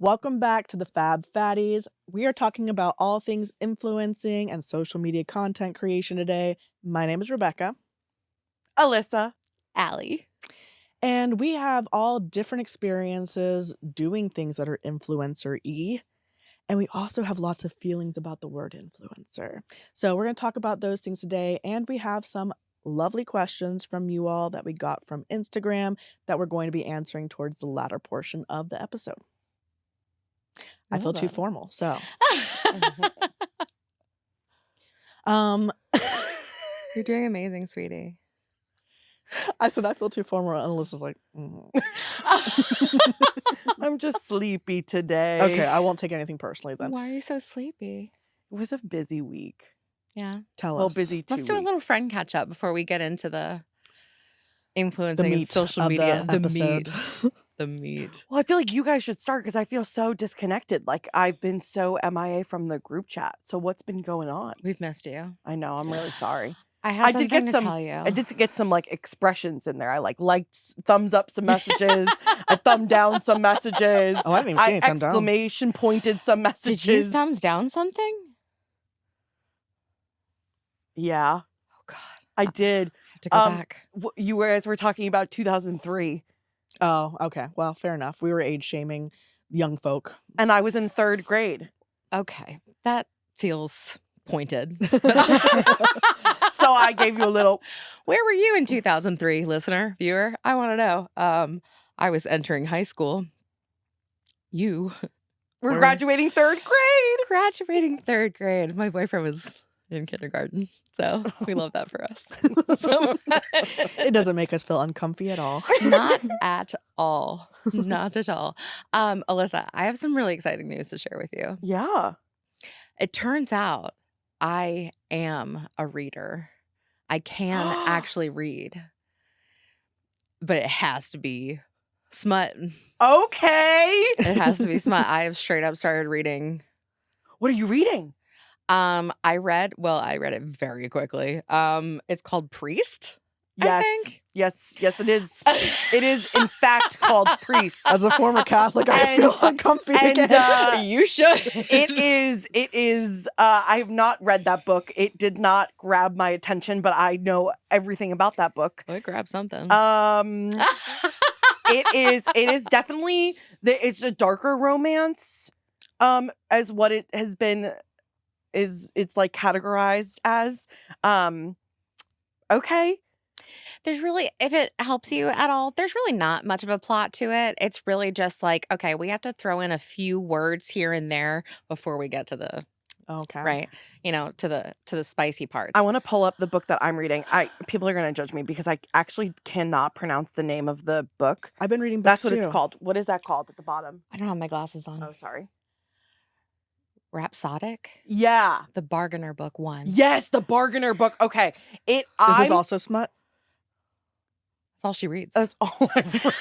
Welcome back to the Fab Fatties. We are talking about all things influencing and social media content creation today. My name is Rebecca. Alyssa. Allie. And we have all different experiences doing things that are influencer-y. And we also have lots of feelings about the word influencer. So we're going to talk about those things today. And we have some lovely questions from you all that we got from Instagram that we're going to be answering towards the latter portion of the episode. I feel too formal, so. You're doing amazing, sweetie. I said I feel too formal, and Alyssa's like, I'm just sleepy today. Okay, I won't take anything personally then. Why are you so sleepy? It was a busy week. Yeah. Tell Well, us. busy 2 Let's do a little weeks. friend catch up before we get into the influencing The and meat social of media. the episode. The meat. Well, I feel like you guys should start because I feel so disconnected. Like I've been so MIA from the group chat. So what's been going on? We've missed you. I know. I'm really sorry. I have something to tell you. I did get some like expressions in there. I liked thumbs up some messages. I thumbed down some messages. Oh, I didn't even see any thumbs down. Exclamation pointed some messages. Did you thumbs down something? Yeah. Oh God. I did. I have to go back. You guys were talking about 2003. Oh, okay. Well, fair enough. We were age shaming young folk. And I was in 3rd grade. Okay. That feels pointed. So I gave you a little. Where were you in 2003, listener, viewer? I want to know. I was entering high school. You We're graduating 3rd grade. graduating 3rd grade. My boyfriend was in kindergarten, so we love that for us. So, It doesn't make us feel uncomfy at all. not at all. Not at all. Alyssa, I have some really exciting news to share with you. Yeah. It turns out I am a reader. I can actually read, but it has to be smut. Okay. It has to be smut. I have straight up started reading. What are you reading? I read it very quickly. It's called Priest. I Yes. think. Yes, it is. It is, in fact, called Priest. As a former Catholic, I feel uncomfy again. You should. It is, I have not read that book. It did not grab my attention, but I know everything about that book. Boy, grab something. It is definitely, it's a darker romance, as what it has been, it's like categorized as, okay. There's really, if it helps you at all, there's really not much of a plot to it. It's really just like, okay, we have to throw in a few words here and there before we get to the Okay. right, to the spicy parts. I want to pull up the book that I'm reading. People are going to judge me because I actually cannot pronounce the name of the book. I've been reading books That's what too. it's called. What is that called at the bottom? I don't have my glasses on. Oh, sorry. Rhapsodic, Yeah. the Bargainer Book 1. Yes, the Bargainer book. Okay. Is this also smut? That's all she reads. That's all I've read.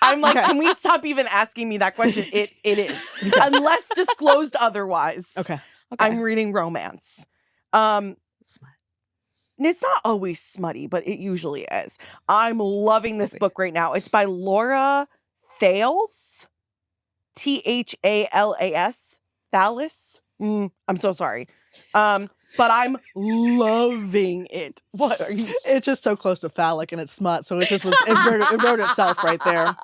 I'm like, Okay. can we stop even asking me that question? It is. Unless disclosed otherwise. Okay. Okay. I'm reading romance. Smut. And it's not always smutty, but it usually is. I'm loving this book right now. It's by Laura Thales. Thalas. Thales. I'm so sorry. But I'm loving it. What are you? It's just so close to phallic and it's smut, so it wrote itself right there.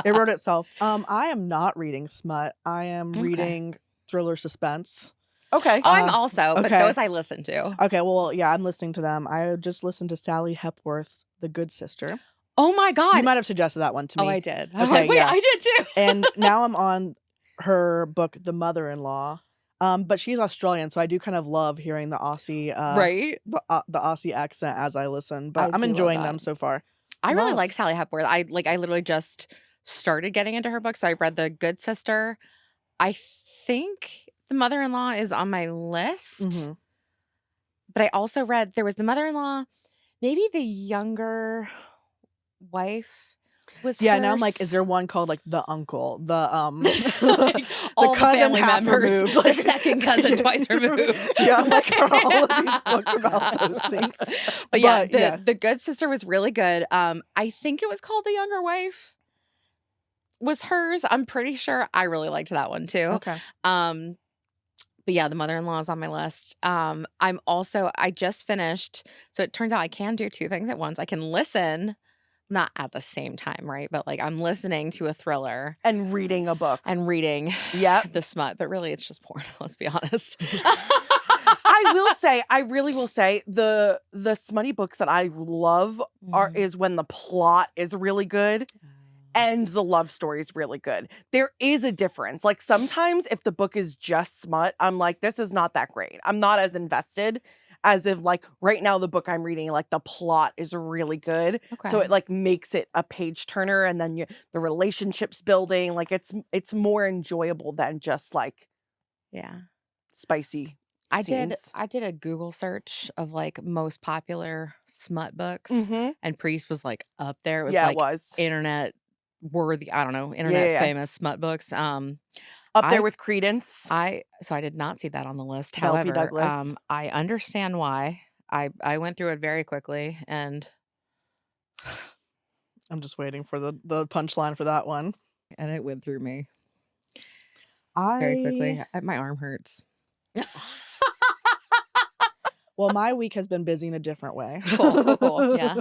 It wrote itself. I am not reading smut. I am reading thriller suspense. Okay. Oh, I'm also, but okay. those I listen to. Okay, well, yeah, I'm listening to them. I just listened to Sally Hepworth's The Good Sister. Oh my God. You might have suggested that one to me. Oh, I did. I'm Okay, like, wait, yeah. I did too. And now I'm on her book, The Mother-in-Law. But she's Australian, so I do kind of love hearing the Aussie, Right? the Aussie accent as I listen. But I I'm do love enjoying that. them so far. I really Love. like Sally Hepworth. I literally just started getting into her book. So I read The Good Sister. I think The Mother-in-Law is on my list. Mhm. But I also read, there was The Mother-in-Law, maybe The Younger Wife was Yeah, her now I'm like, is there one called like The Uncle? The like, all the cousin family half members, removed, the like- second cousin twice removed. Yeah, I'm like, are all of these books about those things? But yeah, But, the Good Sister was really good. I think it was called The Younger Wife. was hers. I'm pretty sure I really liked that one too. Okay. But yeah, The Mother-in-Law is on my list. I just finished, so it turns out I can do two things at once. I can listen, not at the same time, right? But like I'm listening to a thriller And reading a book. and reading Yep. the smut, but really it's just porn, let's be honest. I really will say the smutty books that I love is when the plot is really good and the love story is really good. There is a difference. Like sometimes if the book is just smut, I'm like, this is not that great. I'm not as invested as if like right now the book I'm reading, like the plot is really good. So Okay. it like makes it a page turner, and then the relationships building, like it's more enjoyable than just like Yeah. spicy I scenes. did a Google search of like most popular smut books, Mhm. and Priest was like up there. It was Yeah, it like was. internet worthy, I don't know, Yeah, internet yeah. famous smut books. Up there I with Credence, so I did not see that on the list. Mel B. However, Douglas. I understand why. I went through it very quickly, and I'm just waiting for the punchline for that one. it went through me very I quickly. My arm hurts. Well, my week has been busy in a different way. Cool. Yeah.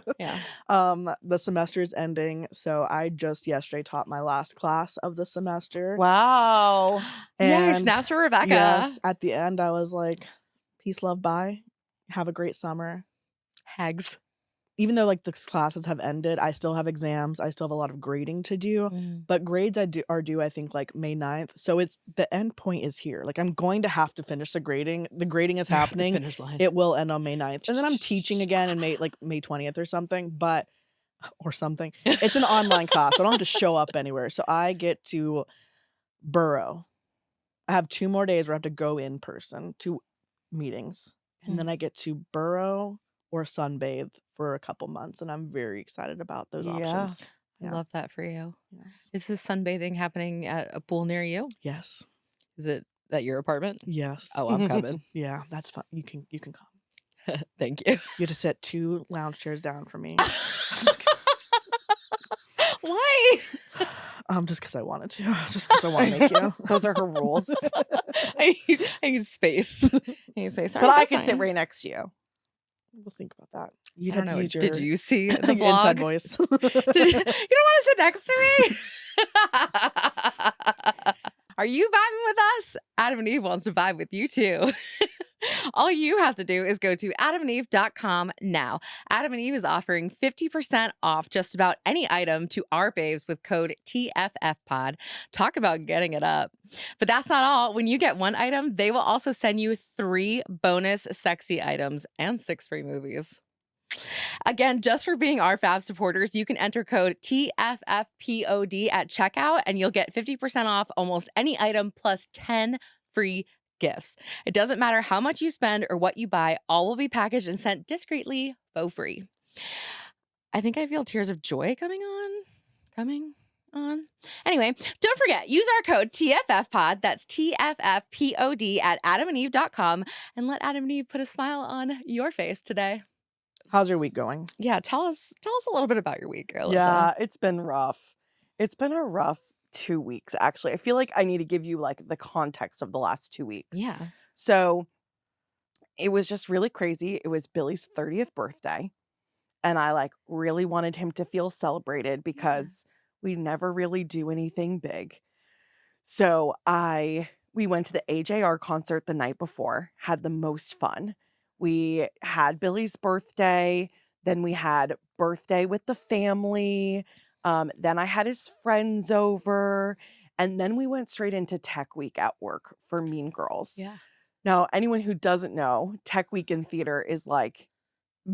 The semester is ending, so I just yesterday taught my last class of the semester. Wow. Yay, And snaps for Rebecca. yes, at the end I was like, peace, love, bye. Have a great summer. Hags. Even though like the classes have ended, I still have exams. I still have a lot of grading to do. But grades are due, I think, like May 9th. So it's the end point is here. Like I'm going to have to finish the grading. The grading is The happening. finish line. It will end on May 9th. And then I'm teaching again in May 20th or something. It's an online class. So I don't have to show up anywhere. So I get to burrow. I have 2 more days where I have to go in person to meetings. And then I get to burrow or sunbathe for a couple months, and I'm very excited about those options. I Yeah. love that for you. Yes. Is this sunbathing happening at a pool near you? Yes. Is it at your apartment? Yes. Oh, I'm coming. Yeah, that's fun. You can come. Thank you. You have to sit 2 lounge chairs down for me. Why? Just because I wanted to. Just because I want to make you. Those are her rules. I need space. I need space. But I can sit right next to you. We'll think about that. I You'd don't have to know. use your Did you see the vlog? inside voice. You don't want to sit next to me? Are you vibing with us? Adam and Eve wants to vibe with you too. All you have to do is go to adamandeve.com now. Adam and Eve is offering 50% off just about any item to our babes with code TFFPod. Talk about getting it up. But that's not all. When you get one item, they will also send you 3 bonus sexy items and 6 free movies. Again, just for being our Fab supporters, you can enter code TFFPOD at checkout and you'll get 50% off almost any item plus 10 free gifts. It doesn't matter how much you spend or what you buy, all will be packaged and sent discreetly for free. I think I feel tears of joy coming on. Anyway, don't forget, use our code TFFPod, that's TFFPOD at adamandeve.com, and let Adam and Eve put a smile on your face today. How's your week going? Yeah, tell us a little bit about your week, Alyssa. Yeah, it's been rough. It's been a rough 2 weeks, actually. I feel like I need to give you like the context of the last 2 weeks. Yeah. So it was just really crazy. It was Billy's 30th birthday. And I like really wanted him to feel celebrated because we never really do anything big. So we went to the AJR concert the night before, had the most fun. We had Billy's birthday, then we had birthday with the family, then I had his friends over, and then we went straight into Tech Week at work for Mean Girls. Yeah. Now, anyone who doesn't know, Tech Week in theater is like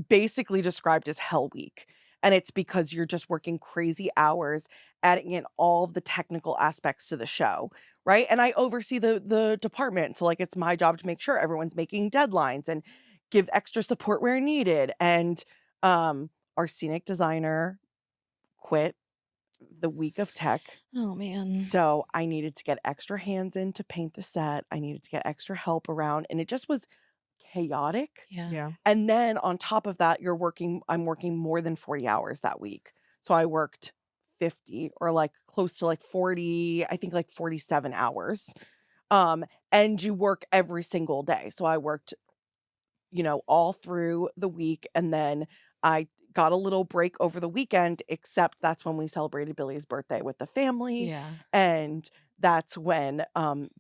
basically described as Hell Week. And it's because you're just working crazy hours, adding in all of the technical aspects to the show, right? And I oversee the department. So like it's my job to make sure everyone's making deadlines and give extra support where needed. And our scenic designer quit the week of tech. Oh, man. So I needed to get extra hands in to paint the set. I needed to get extra help around. And it just was chaotic. Yeah. And then on top of that, I'm working more than 40 hours that week. So I worked 50 or like close to like 40, I think like 47 hours. And you work every single day. So I worked, all through the week, and then I got a little break over the weekend, except that's when we celebrated Billy's birthday with the family. Yeah. And that's when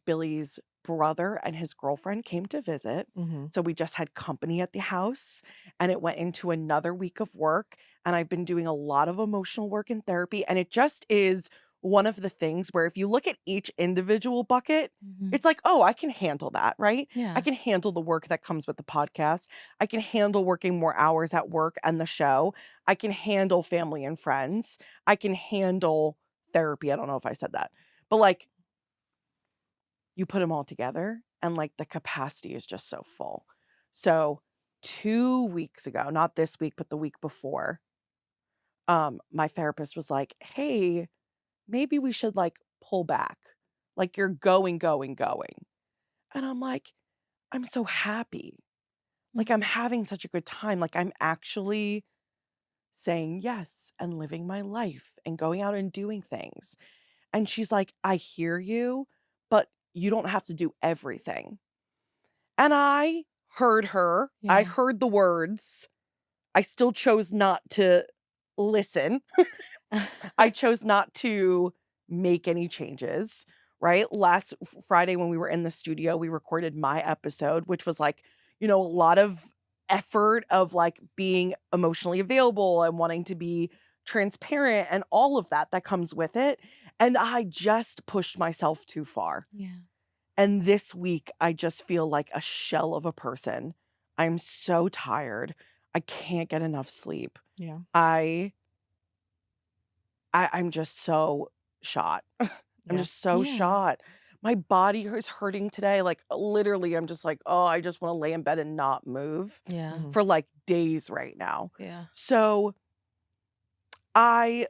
Billy's brother and his girlfriend came to visit. Mhm. So we just had company at the house, and it went into another week of work. And I've been doing a lot of emotional work in therapy. And it just is one of the things where if you look at each individual bucket, Mhm. it's like, oh, I can handle that, right? I Yeah. can handle the work that comes with the podcast. I can handle working more hours at work and the show. I can handle family and friends. I can handle therapy. I don't know if I said that, but like you put them all together and like the capacity is just so full. So 2 weeks ago, not this week, but the week before, my therapist was like, hey, maybe we should like pull back. Like you're going, going, going. And I'm like, I'm so happy. Like I'm Mhm. having such a good time. Like I'm actually saying yes and living my life and going out and doing things. And she's like, I hear you, but you don't have to do everything. And I heard her. I Yeah. heard the words. I still chose not to listen. I chose not to make any changes, right? Last Friday when we were in the studio, we recorded my episode, which was like, a lot of effort of like being emotionally available and wanting to be transparent and all of that comes with it. And I just pushed myself too far. Yeah. And this week, I just feel like a shell of a person. I'm so tired. I can't get enough sleep. Yeah. I'm just so shot. I'm Yeah. just so Yeah. shot. My body is hurting today. Like literally, I'm just like, oh, I just want to lay in bed and not move Yeah. Mhm. for like days right now. Yeah. So I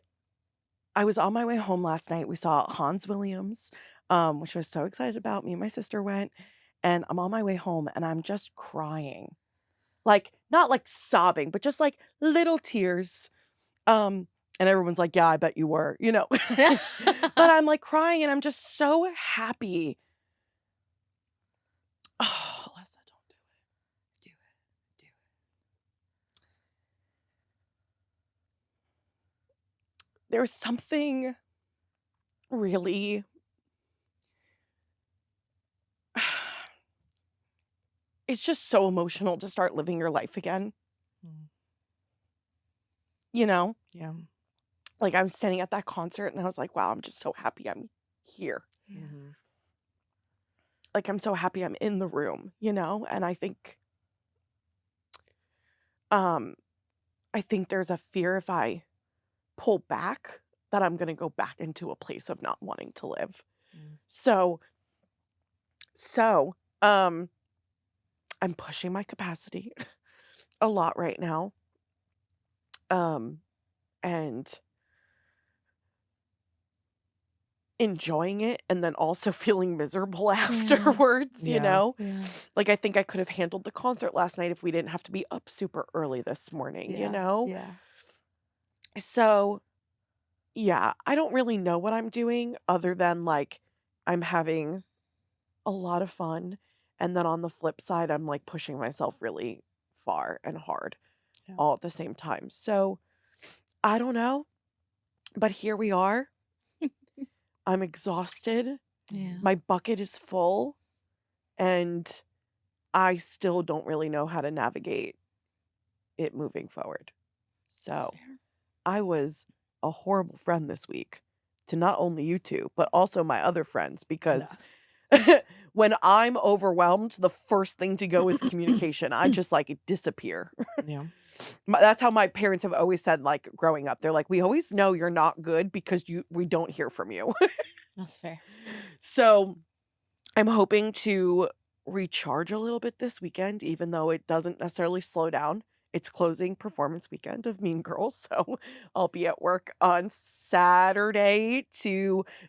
was on my way home last night. We saw Hans Williams, which I was so excited about. Me and my sister went, and I'm on my way home and I'm just crying. Like, not like sobbing, but just like little tears. And everyone's like, yeah, I bet you were, But I'm like crying and I'm just so happy. Oh, Alyssa, don't do it. Do it. Do it. There's something really it's just so emotional to start living your life again, Mm. you know? Yeah. Like I'm standing at that concert and I was like, wow, I'm just so happy I'm here. Yeah. Mhm. Like I'm so happy I'm in the room, And um I think there's a fear if I pull back that I'm going to go back into a place of not wanting to live. Mm. So um I'm pushing my capacity a lot right now. And enjoying it and then also feeling miserable afterwards, Yeah. Yeah. Like I think I could have handled the concert last night if we didn't have to be up super early this morning, Yeah. So, yeah, I don't really know what I'm doing other than like I'm having a lot of fun and then on the flip side I'm like pushing myself really far and hard Yeah. all at the same time. So, I don't know, but here we are. I'm exhausted. Yeah. My bucket is full and I still don't really know how to navigate it moving forward. So I was a horrible friend this week to not only you two, but also my other friends because when I'm overwhelmed, the first thing to go is communication. I just like disappear. Yeah. That's how my parents have always said, like growing up. They're like, we always know you're not good because we don't hear from you. That's fair. So I'm hoping to recharge a little bit this weekend, even though it doesn't necessarily slow down. It's closing performance weekend of Mean Girls. So I'll be at work on Saturday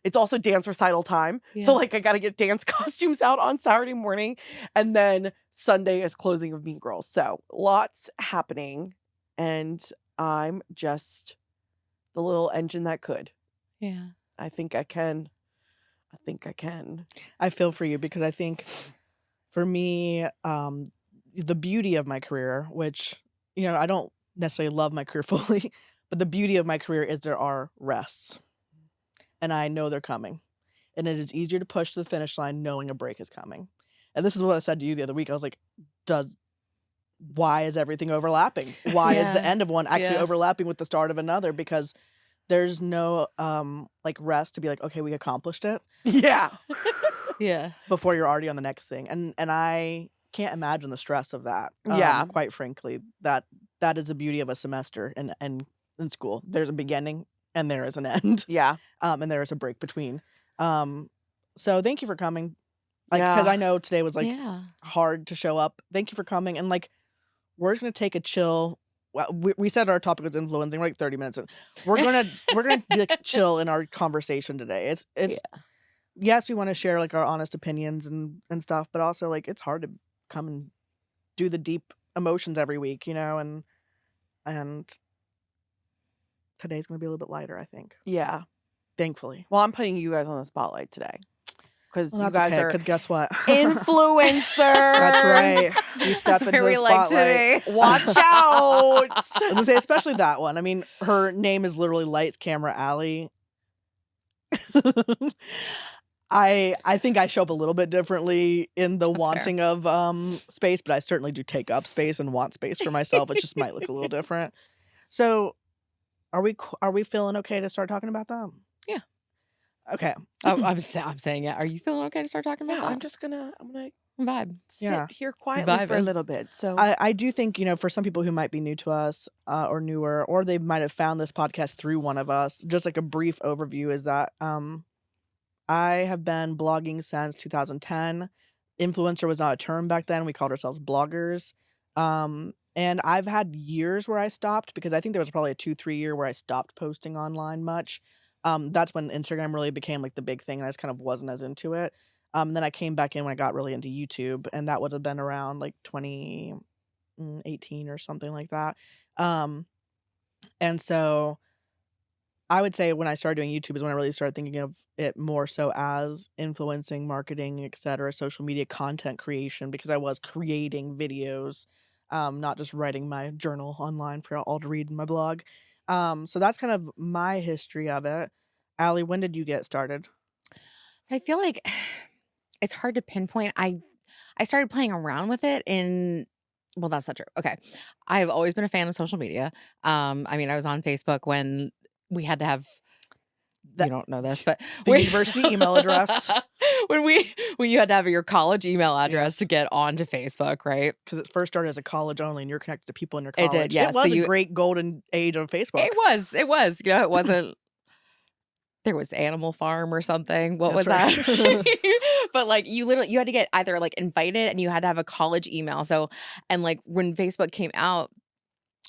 it's also dance recital time. So Yeah. like I got to get dance costumes out on Saturday morning. And then Sunday is closing of Mean Girls. So lots happening. And I'm just the little engine that could. Yeah. I think I can. I think I can. I feel for you because I think for me, the beauty of my career, which, I don't necessarily love my career fully, but the beauty of my career is there are rests and I know they're coming. And it is easier to push to the finish line knowing a break is coming. And this is what I said to you the other week. I was like, why is everything overlapping? Why is the Yeah. end of one actually Yeah. overlapping with the start of another? Because there's no like rest to be like, okay, we accomplished it Yeah. Yeah. before you're already on the next thing. And I can't imagine the stress of that. Yeah. Quite frankly, that is the beauty of a semester in school. There's a beginning and there is an end. Yeah. And there is a break between. So thank you for coming. Like, because Yeah. I know today was like Yeah. hard to show up. Thank you for coming. And like, we're just gonna take a chill. Well, we said our topic was influencing. We're like 30 minutes in. We're gonna be like chill in our conversation today. It's yes, we want to share like our honest opinions and stuff, but also like it's hard to come and do the deep emotions every week, and today's gonna be a little bit lighter, I think. Yeah. Thankfully. Well, I'm putting you guys on the spotlight today because Well, you that's guys okay, are because guess what? influencers. That's right. You step That's into where the we like spotlight. today. Watch out. I was gonna say, especially that one. I mean, her name is literally Lights Camera Alley. I think I show up a little bit differently in the That's fair. wanting of space, but I certainly do take up space and want space for myself. It just might look a little different. So, are we feeling okay to start talking about that? Yeah. Okay. Oh, I'm saying it. Are you feeling okay to start talking about Yeah, that? I'm gonna Vibe. sit Yeah. here quietly for a Vibing. little bit. So I do think, for some people who might be new to us or newer, or they might have found this podcast through one of us, just like a brief overview is that I have been blogging since 2010. Influencer was not a term back then. We called ourselves bloggers. And I've had years where I stopped because I think there was probably a 2-3 year where I stopped posting online much. That's when Instagram really became like the big thing and I just kind of wasn't as into it. Then I came back in when I got really into YouTube, and that would have been around like 2018 or something like that. And so I would say when I started doing YouTube is when I really started thinking of it more so as influencing, marketing, etc., social media content creation, because I was creating videos, not just writing my journal online for all to read in my blog. So that's kind of my history of it. Allie, when did you get started? So I feel like it's hard to pinpoint. I started playing around with it well, that's not true. Okay. I've always been a fan of social media. I mean, I was on Facebook when we had to have you That don't know this, but the when university email address, when you had to have your college email address yes, to get onto Facebook, right? because it first started as a college only, and you're connected to people in your It did, college. yeah. It So was a great golden age of Facebook. it was. It wasn't there was Animal Farm or something. What was That's that? right. But like you had to get either like invited and you had to have a college email. So and like when Facebook came out,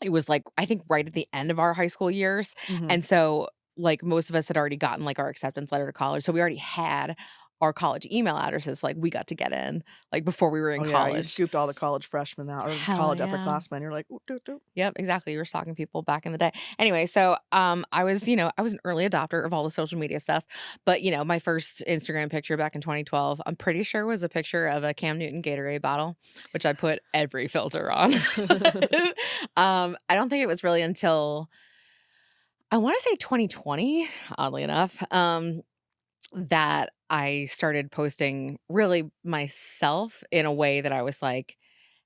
it was like I think right at the end of our high school years. Mhm. And so like most of us had already gotten like our acceptance letter to college. So we already had our college email addresses. Like we got to get in like before we were in Oh yeah, you college. scooped all the college freshmen out or Hell college yeah. upperclassmen. You're like, "Oop, doop, doop." Yep, exactly. You were stalking people back in the day. Anyway, so I was an early adopter of all the social media stuff. But my first Instagram picture back in 2012, I'm pretty sure was a picture of a Cam Newton Gatorade bottle, which I put every filter on. I don't think it was really until I want to say 2020, oddly enough, that I started posting really myself in a way that I was like,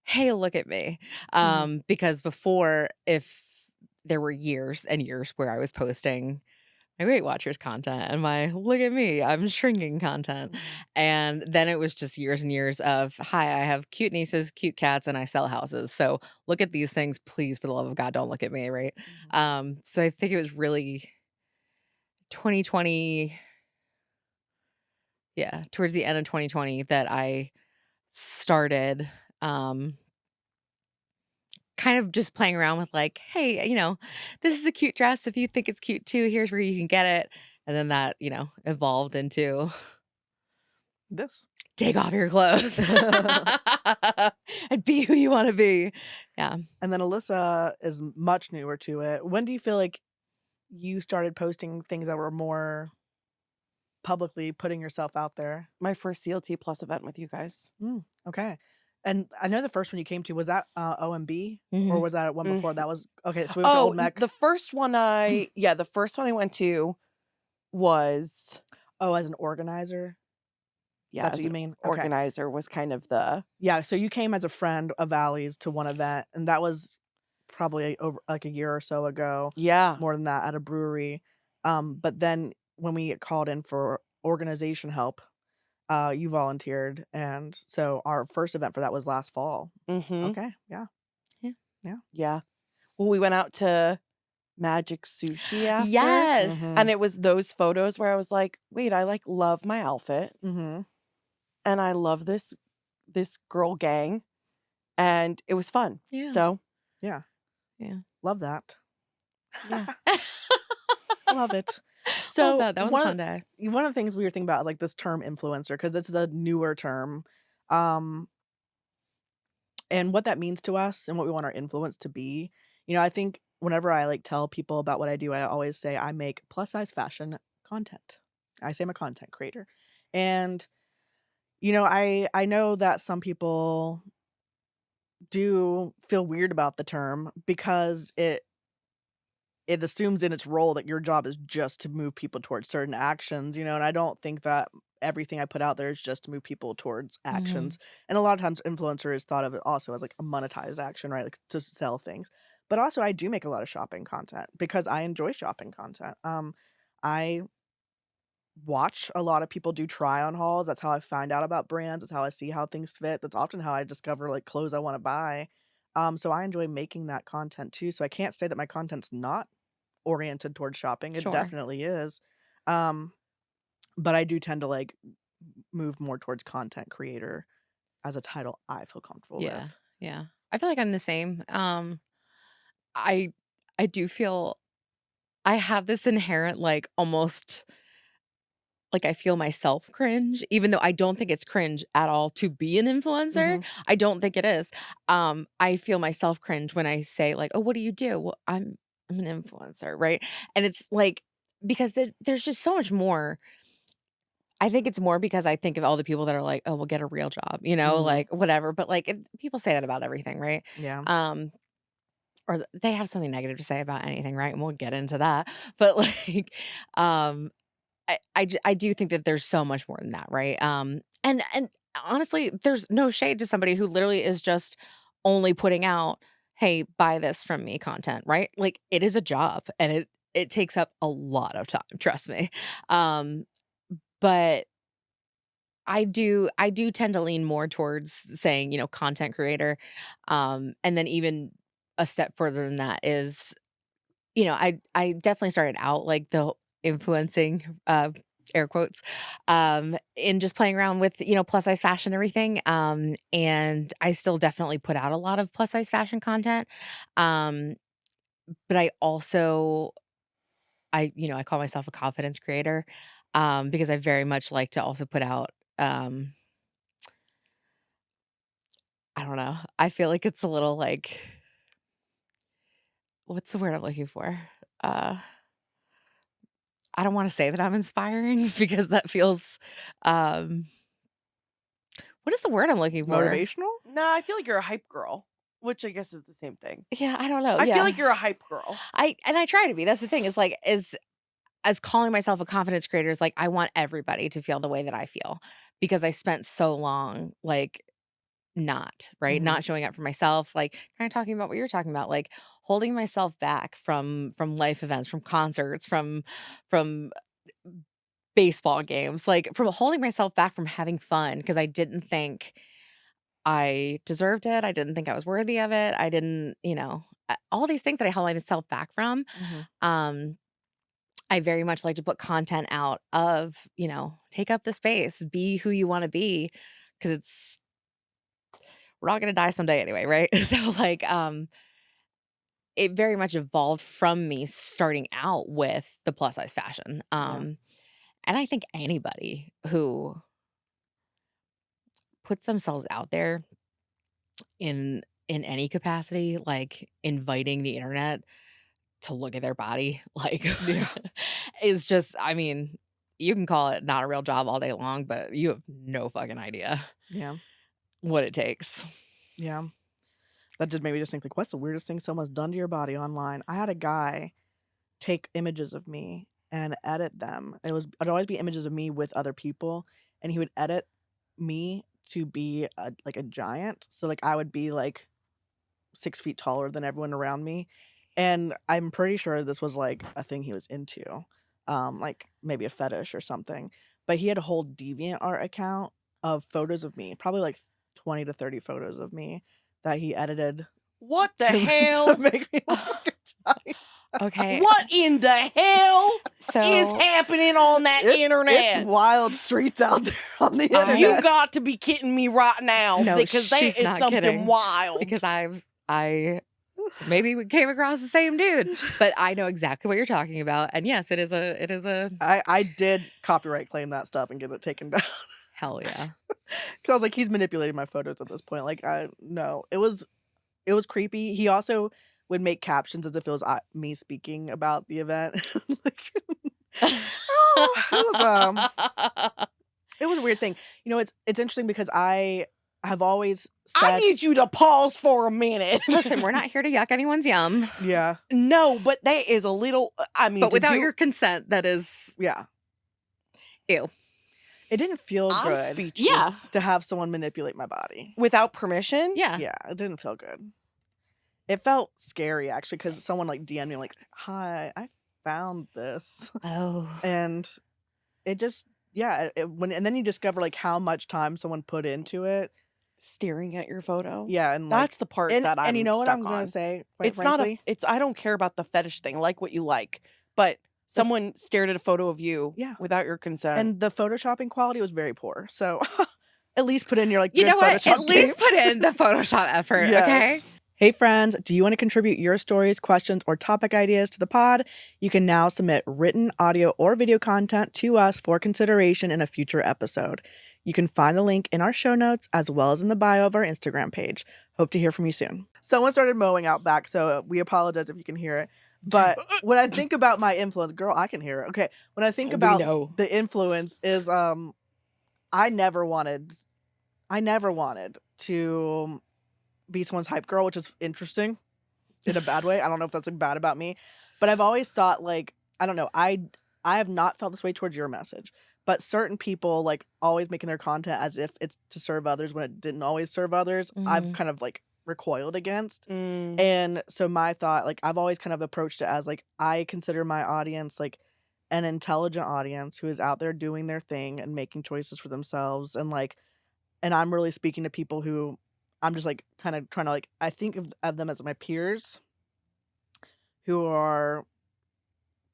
hey, look at me. Mhm. Because before, if there were years and years where I was posting my Weight Watchers content and my look at me, I'm shrinking content. Mhm. And then it was just years and years of, hi, I have cute nieces, cute cats, and I sell houses. So look at these things. Please, for the love of God, don't look at me, right? Mhm. So I think it was really 2020, yeah, towards the end of 2020 that I started kind of just playing around with like, hey, this is a cute dress. If you think it's cute too, here's where you can get it. And then that, evolved into This. take off your clothes and be who you want to be. Yeah. And then Alyssa is much newer to it. When do you feel like you started posting things that were more publicly putting yourself out there? My first CLT Plus event with you guys. Okay. And I know the first one you came to, was that, OMB? Or Mhm. was that one Mm. before? That was okay, so we went to Old Oh, Mech. the first one the first one I went to was, Oh, as an organizer? yeah, That's as what you an mean? Okay. organizer was kind of the Yeah, so you came as a friend of Valley's to one event, and that was probably over like a year or so ago, yeah. more than that, at a brewery. But then when we get called in for organization help, you volunteered, and so our first event for that was last fall. Mhm. Okay, yeah, Yeah. yeah. Yeah. Well, we went out to Magic Sushi after, Yes. and Mhm, it was those photos where I was like, "Wait, I, like, love my outfit, mhm, and I love this girl gang," and it was fun. Yeah. So, yeah, Yeah. love that. yeah. Love it. Love So, that. That was a fun day. one of the things we were thinking about, like, this term influencer, because this is a newer term, um, and what that means to us and what we want our influence to be. I think whenever I, like, tell people about what I do, I always say I make plus size fashion content. I say I'm a content creator. And, I know that some people do feel weird about the term because it assumes in its role that your job is just to move people towards certain actions, and I don't think that everything I put out there is just to move people towards Mhm. actions. And a lot of times influencer is thought of it also as like a monetized action, right? Like to sell things. But also I do make a lot of shopping content because I enjoy shopping content. I watch a lot of people do try on hauls. That's how I find out about brands. That's how I see how things fit. That's often how I discover like clothes I want to buy. So I enjoy making that content too. So I can't say that my content's not oriented towards shopping. It Sure. definitely is. Um, but I do tend to like move more towards content creator as a title I feel comfortable Yeah. with. Yeah. I feel like I'm the same. I I do feel I have this inherent, like, almost like, I feel myself cringe, even though I don't think it's cringe at all to be an influencer. Mhm. I don't think it is. I feel myself cringe when I say, like, "Oh, what do you do?" "Well, I'm an influencer," right? And it's like because there's just so much more. I think it's more because I think of all the people that are like, "Oh, well, get a real job," Mhm. like, whatever, but, like, people say that about everything, right? Yeah. Um, or they have something negative to say about anything, right? And we'll get into that. But, like, um, I do think that there's so much more than that, right? And honestly, there's no shade to somebody who literally is just only putting out, "Hey, buy this from me" content, right? Like, it is a job, and it takes up a lot of time, trust me. Um, but I do tend to lean more towards saying, content creator. And then even a step further than that is, I definitely started out like the influencing air quotes in just playing around with, plus size fashion and everything. And I still definitely put out a lot of plus size fashion content. Um, but I also I call myself a confidence creator because I very much like to also put out I don't know. I feel like it's a little like what's the word I'm looking for? Uh, I don't wanna say that I'm inspiring because that feels, um what is the word I'm looking for? Motivational? No, I feel like you're a hype girl, which I guess is the same thing. Yeah, I don't know, I feel yeah. like you're a hype girl. I try to be, that's the thing, is like, is as calling myself a confidence creator is like, I want everybody to feel the way that I feel because I spent so long, like, not, right? Mhm. Not showing up for myself, like, kinda talking about what you're talking about, like, holding myself back from life events, from concerts, from baseball games, like, from holding myself back from having fun because I didn't think I deserved it, I didn't think I was worthy of it, I didn't, all these things that I held myself back from, Mhm. um, I very much like to put content out of, take up the space, be who you wanna be, because we're all gonna die someday anyway, right? So, like, it very much evolved from me starting out with the plus size fashion, Yeah. and I think anybody who puts themselves out there in any capacity, like inviting the internet to look at their body, like, Yeah. is just, I mean, you can call it not a real job all day long, but you have no fucking idea Yeah. what it takes. Yeah. That just made me just think, like, what's the weirdest thing someone's done to your body online? I had a guy take images of me and edit them. It'd always be images of me with other people, and he would edit me to be like a giant. So like I would be like 6 feet taller than everyone around me, and I'm pretty sure this was like a thing he was into, like maybe a fetish or something. But he had a whole DeviantArt account of photos of me, probably like 20 to 30 photos of me that he edited What the to hell? to make me look like a giant. Okay. What in the hell is So happening on that It's internet? wild streets out there on the I- You internet. got to be kidding me right now, No, because that she's is not something kidding. wild. because I maybe we came across the same dude, but I know exactly what you're talking about. And yes, it is a I did copyright claim that stuff and get it taken down. hell yeah. 'Cause I was like, he's manipulating my photos at this point. Like, no, it was creepy. He also would make captions as if it was me speaking about the event. Like, oh, it was a weird thing. You know, it's interesting because I have always I said, need you to pause for a minute. Listen, we're not here to yuck anyone's yum, yeah, No, but that is a little. I mean, but to without do- your consent, that is yeah. ew. It didn't feel I'm good speechless. Yeah. to have someone manipulate my body. Without permission. Yeah. Yeah, it didn't feel good. It felt scary actually because someone like DM'd me like, "Hi, I found this," Oh. and it just and then you discover like how much time someone put into it. Staring at your photo. Yeah, and like, That's the part and that I'm you know what stuck I'm gonna on. say? Quite It's not frankly, it's I don't care about the fetish thing. Like what you like, but someone stared at a photo of you Yeah. without your consent. and the photoshopping quality was very poor. So at least put in your like You good know what? Photoshop At least game. put in the Photoshop effort, Yes. okay? Hey friends, do you want to contribute your stories, questions, or topic ideas to the pod? You can now submit written, audio, or video content to us for consideration in a future episode. You can find the link in our show notes as well as in the bio of our Instagram page. Hope to hear from you soon. Someone started mowing out back, so we apologize if you can hear it. But when I think about my influence, girl, I can hear it. Okay. When I think We about know. the influence is I never wanted to be someone's hype girl, which is interesting in a bad way. I don't know if that's like bad about me, but I've always thought like, I don't know, I have not felt this way towards your message, but certain people like always making their content as if it's to serve others when it didn't always serve others. I've kind of like recoiled against. And so my thought, like I've always kind of approached it as like I consider my audience like an intelligent audience who is out there doing their thing and making choices for themselves, and like, and I'm really speaking to people who I'm just like kind of trying to like, I think of them as my peers who are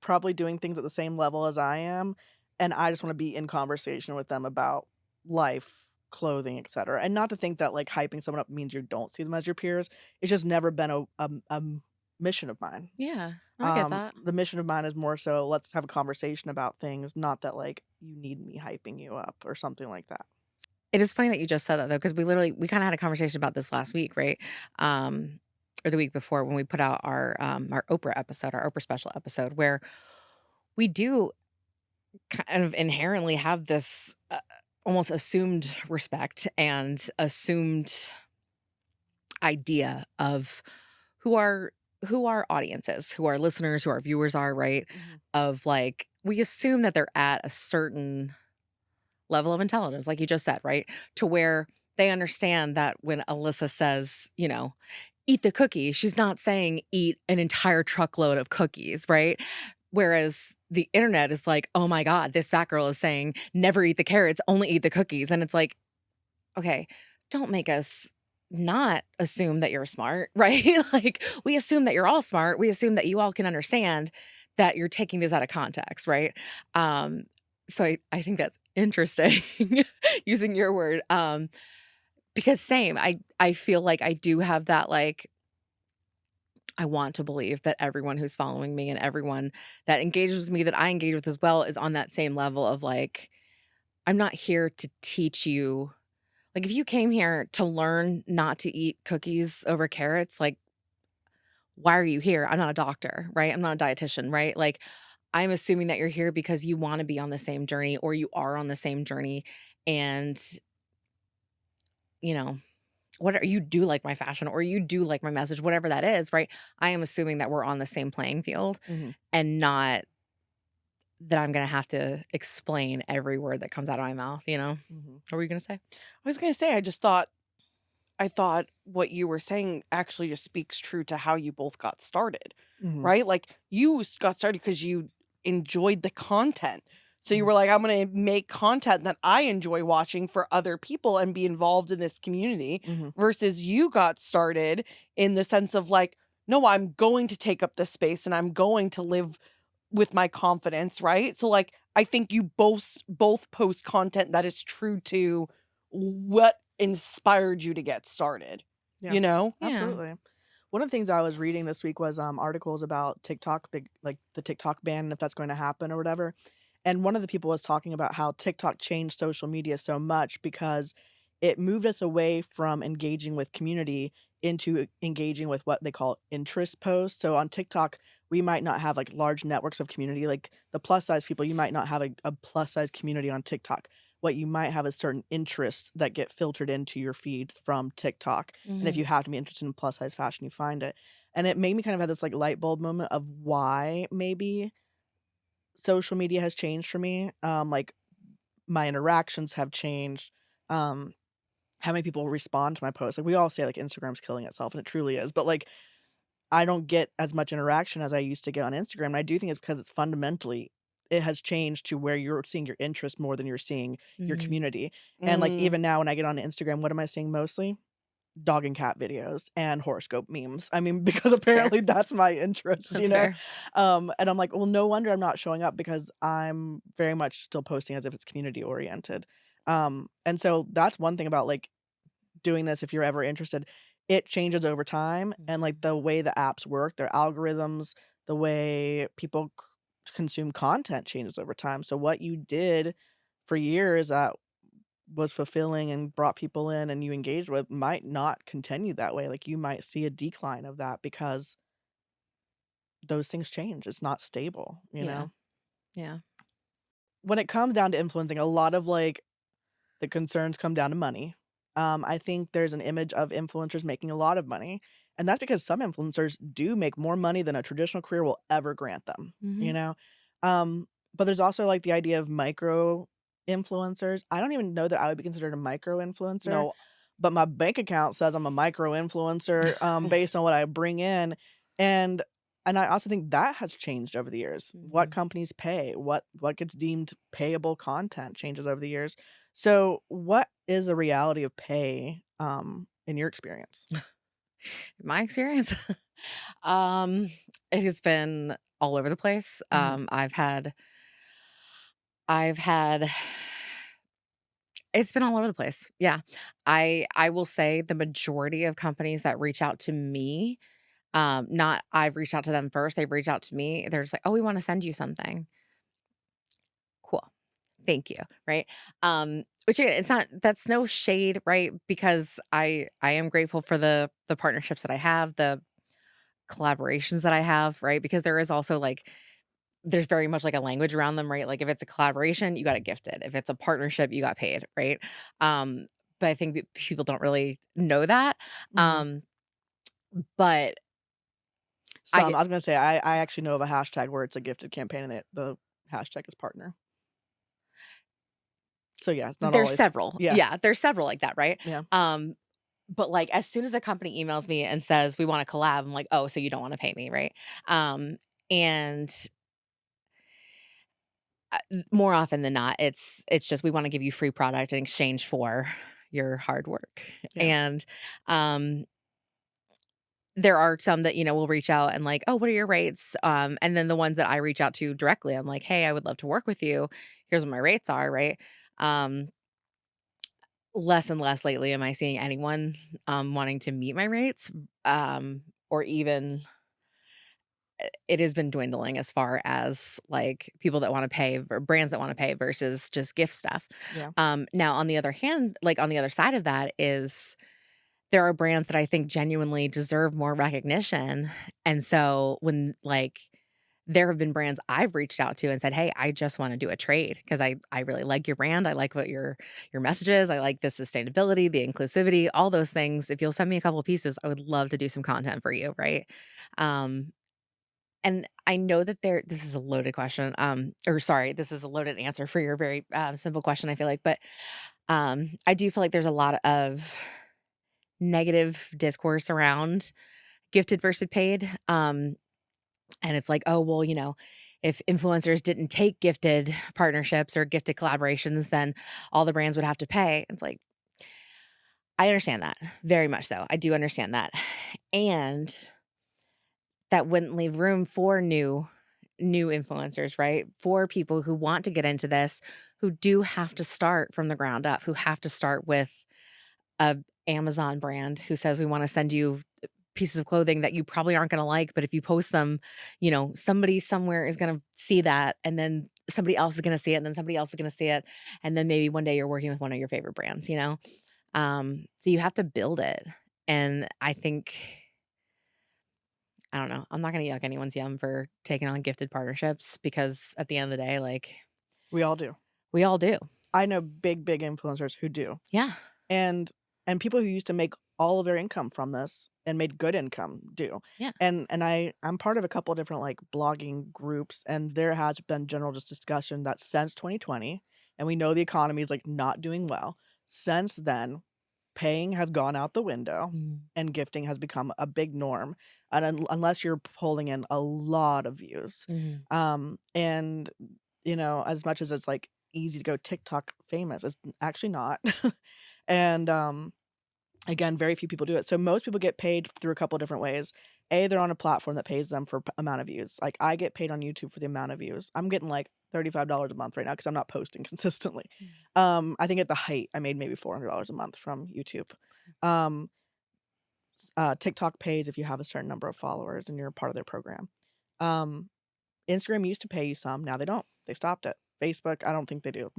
probably doing things at the same level as I am, and I just want to be in conversation with them about life, clothing, etc. And not to think that like hyping someone up means you don't see them as your peers. It's just never been a mission of mine. Yeah, I get that. The mission of mine is more so let's have a conversation about things, not that like you need me hyping you up or something like that. It is funny that you just said that though, because we kind of had a conversation about this last week, right? Or the week before when we put out our Oprah episode, our Oprah special episode, where we do kind of inherently have this almost assumed respect and assumed idea of who our audience is, who our listeners, who our viewers are, right? Of like, we assume that they're at a certain level of intelligence, like you just said, right? To where they understand that when Alyssa says, you know, eat the cookie, she's not saying eat an entire truckload of cookies, right? Whereas the internet is like, oh my God, this fat girl is saying never eat the carrots, only eat the cookies. And it's like, okay, don't make us not assume that you're smart, right? Like, we assume that you're all smart. We assume that you all can understand that you're taking this out of context, right? So I think that's interesting using your word. Because same, I feel like I do have that, like, I want to believe that everyone who's following me and everyone that engages with me that I engage with as well is on that same level of like, I'm not here to teach you. Like, if you came here to learn not to eat cookies over carrots, like, why are you here? I'm not a doctor, right? I'm not a dietitian, right? Like, I'm assuming that you're here because you want to be on the same journey or you are on the same journey. And, you know, what are you do like my fashion or you do like my message, whatever that is, right? I am assuming that we're on the same playing field Mhm, and not that I'm gonna have to explain every word that comes out of my mouth, you know? mhm, What were you gonna say? I was gonna say, I thought what you were saying actually just speaks true to how you both got started, mhm, right? Like you got started because you enjoyed the content. So you mhm, were like, I'm going to make content that I enjoy watching for other people and be involved in this community mhm, versus you got started in the sense of like, no, I'm going to take up this space and I'm going to live with my confidence, right? So like I think you both post content that is true to what inspired you to get started, yeah, you know? Yeah. absolutely. One of the things I was reading this week was, articles about TikTok, big like, the TikTok ban and if that's going to happen or whatever, and one of the people was talking about how TikTok changed social media so much because it moved us away from engaging with community into engaging with what they call interest posts. So on TikTok, we might not have, like, large networks of community, like, the plus size people, you might not have a plus size community on TikTok. What you might have is certain interests that get filtered into your feed from TikTok. And if Mhm. you happen to be interested in plus size fashion, you find it. And it made me kind of have this like light bulb moment of why maybe social media has changed for me. Like my interactions have changed. Um, how many people respond to my posts? Like we all say like Instagram's killing itself, and it truly is. But like I don't get as much interaction as I used to get on Instagram. And I do think it's because it's fundamentally it has changed to where you're seeing your interest more than you're seeing your Mhm. community. And like Mm, even now when I get on Instagram, what am I seeing mostly? Dog and cat videos and horoscope memes. I mean, because That's fair. apparently that's my interest, That's fair. And I'm like, well, no wonder I'm not showing up because I'm very much still posting as if it's community oriented. And so that's one thing about like doing this if you're ever interested. It changes over time and like Mhm. the way the apps work, their algorithms, the way people consume content changes over time. So what you did for years that was fulfilling and brought people in and you engaged with might not continue that way. Like, you might see a decline of that because those things change. It's not stable, you Yeah. know? Yeah. When it comes down to influencing, a lot of, like, the concerns come down to money. I think there's an image of influencers making a lot of money, and that's because some influencers do make more money than a traditional career will ever grant them, you Mhm. know? But there's also, like, the idea of micro influencers. I don't even know that I would be considered a micro influencer, no. but my bank account says I'm a micro influencer, based on what I bring in, and I also think that has changed over the years. What Mhm. companies pay, what gets deemed payable content changes over the years. So, what is the reality of pay, in your experience? My experience, um, it has been all over the place. Mhm, I've had it's been all over the place. Yeah. I will say the majority of companies that reach out to me, not I've reached out to them first, they've reached out to me. They're just like, "Oh, we want to send you something." Cool. Thank you. Right. Which again, it's not that's no shade, right? Because I am grateful for the partnerships that I have, the collaborations that I have, right? Because there is also like there's very much like a language around them, right? Like if it's a collaboration, you got it gifted. If it's a partnership, you got paid, right? Um, but I think people don't really know that. mhm. Um, but I Some get I was gonna say, I actually know of a hashtag where it's a gifted campaign and the hashtag is partner. So, yeah, it's not there's always several. yeah, Yeah, there's several like that, right? yeah. But like as soon as a company emails me and says we want to collab, I'm like, oh, so you don't want to pay me, right? And more often than not, it's just we want to give you free product in exchange for your hard work. Yeah. And um there are some that, will reach out and like, "Oh, what are your rates?" And then the ones that I reach out to directly, I'm like, "Hey, I would love to work with you. Here's what my rates are," right? Um, Less and less lately am I seeing anyone, wanting to meet my rates, or even it has been dwindling as far as, like, people that wanna pay or brands that wanna pay versus just gift stuff. Yeah. Now on the other hand, like, on the other side of that is there are brands that I think genuinely deserve more recognition. And so when like there have been brands I've reached out to and said, "Hey, I just want to do a trade because I really like your brand. I like what your message is. I like the sustainability, the inclusivity, all those things. If you'll send me a couple of pieces, I would love to do some content for you." Right. Um, and I know that this is a loaded question. Or sorry, this is a loaded answer for your very simple question, I feel like. But I do feel like there's a lot of negative discourse around gifted versus paid. And it's like, oh, well, if influencers didn't take gifted partnerships or gifted collaborations, then all the brands would have to pay. It's like, I understand that very much so. I do understand that. And that wouldn't leave room for new influencers, right? For people who want to get into this, who do have to start from the ground up, who have to start with a Amazon brand who says we want to send you pieces of clothing that you probably aren't going to like, but if you post them, somebody somewhere is going to see that, and then somebody else is going to see it, and then somebody else is going to see it, and then maybe one day you're working with one of your favorite brands. So you have to build it. And I think, I don't know, I'm not going to yuck anyone's yum for taking on gifted partnerships, because at the end of the day, like, We all do. we all do. I know big influencers who do. Yeah. And people who used to make all of their income from this and made good income do. Yeah. And I'm part of a couple of different like blogging groups, and there has been general just discussion that since 2020, and we know the economy is like not doing well, since then paying has gone out the window Mm. and gifting has become a big norm, and unless you're pulling in a lot of views. Mhm. And as much as it's like easy to go TikTok famous, it's actually not. And again, very few people do it. So most people get paid through a couple of different ways. They're on a platform that pays them for amount of views. Like I get paid on YouTube for the amount of views. I'm getting like $35 a month right now because I'm not posting consistently. I think at the height I made maybe $400 a month from YouTube. Um, TikTok pays if you have a certain number of followers and you're part of their program. Um, Instagram used to pay you some, now they don't. They stopped it. Facebook, I don't think they do.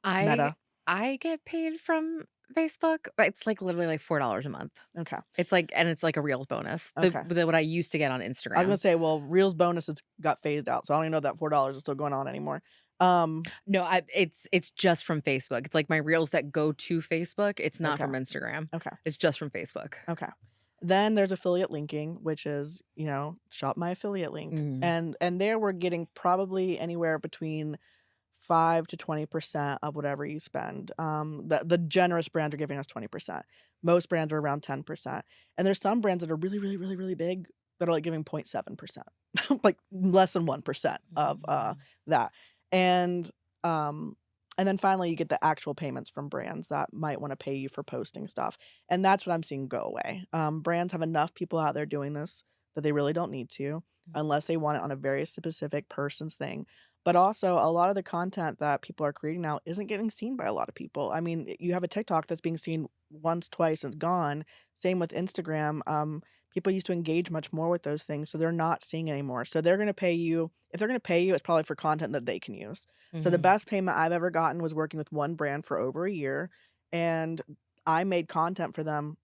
I Meta. I get paid from Facebook, but it's like literally like $4 a month. Okay. It's like a Reels bonus. Okay. What I used to get on I was gonna Instagram. say, well, Reels bonuses got phased out, so I don't even know that $4 is still going on anymore. No, it's just from Facebook. It's like my Reels that go to Facebook. It's not Okay. from Instagram. Okay. It's just from Facebook. Okay. Then there's affiliate linking, which is, shop my affiliate link. Mhm. And there we're getting probably anywhere between 5 to 20% of whatever you spend. The generous brands are giving us 20%. Most brands are around 10%. And there's some brands that are really, really, really, really big that are like giving 0.7%, like less than 1% of that. And um and then finally you get the actual payments from brands that might want to pay you for posting stuff. And that's what I'm seeing go away. Brands have enough people out there doing this that they really don't need to, unless they want it on a very specific person's thing. But also, a lot of the content that people are creating now isn't getting seen by a lot of people. I mean, you have a TikTok that's being seen once, twice, and it's gone. Same with Instagram. People used to engage much more with those things, so they're not seeing anymore. So they're going to pay you. If they're going to pay you, it's probably for content that they can use. So the Mhm. best payment I've ever gotten was working with one brand for over a year, and I made content for them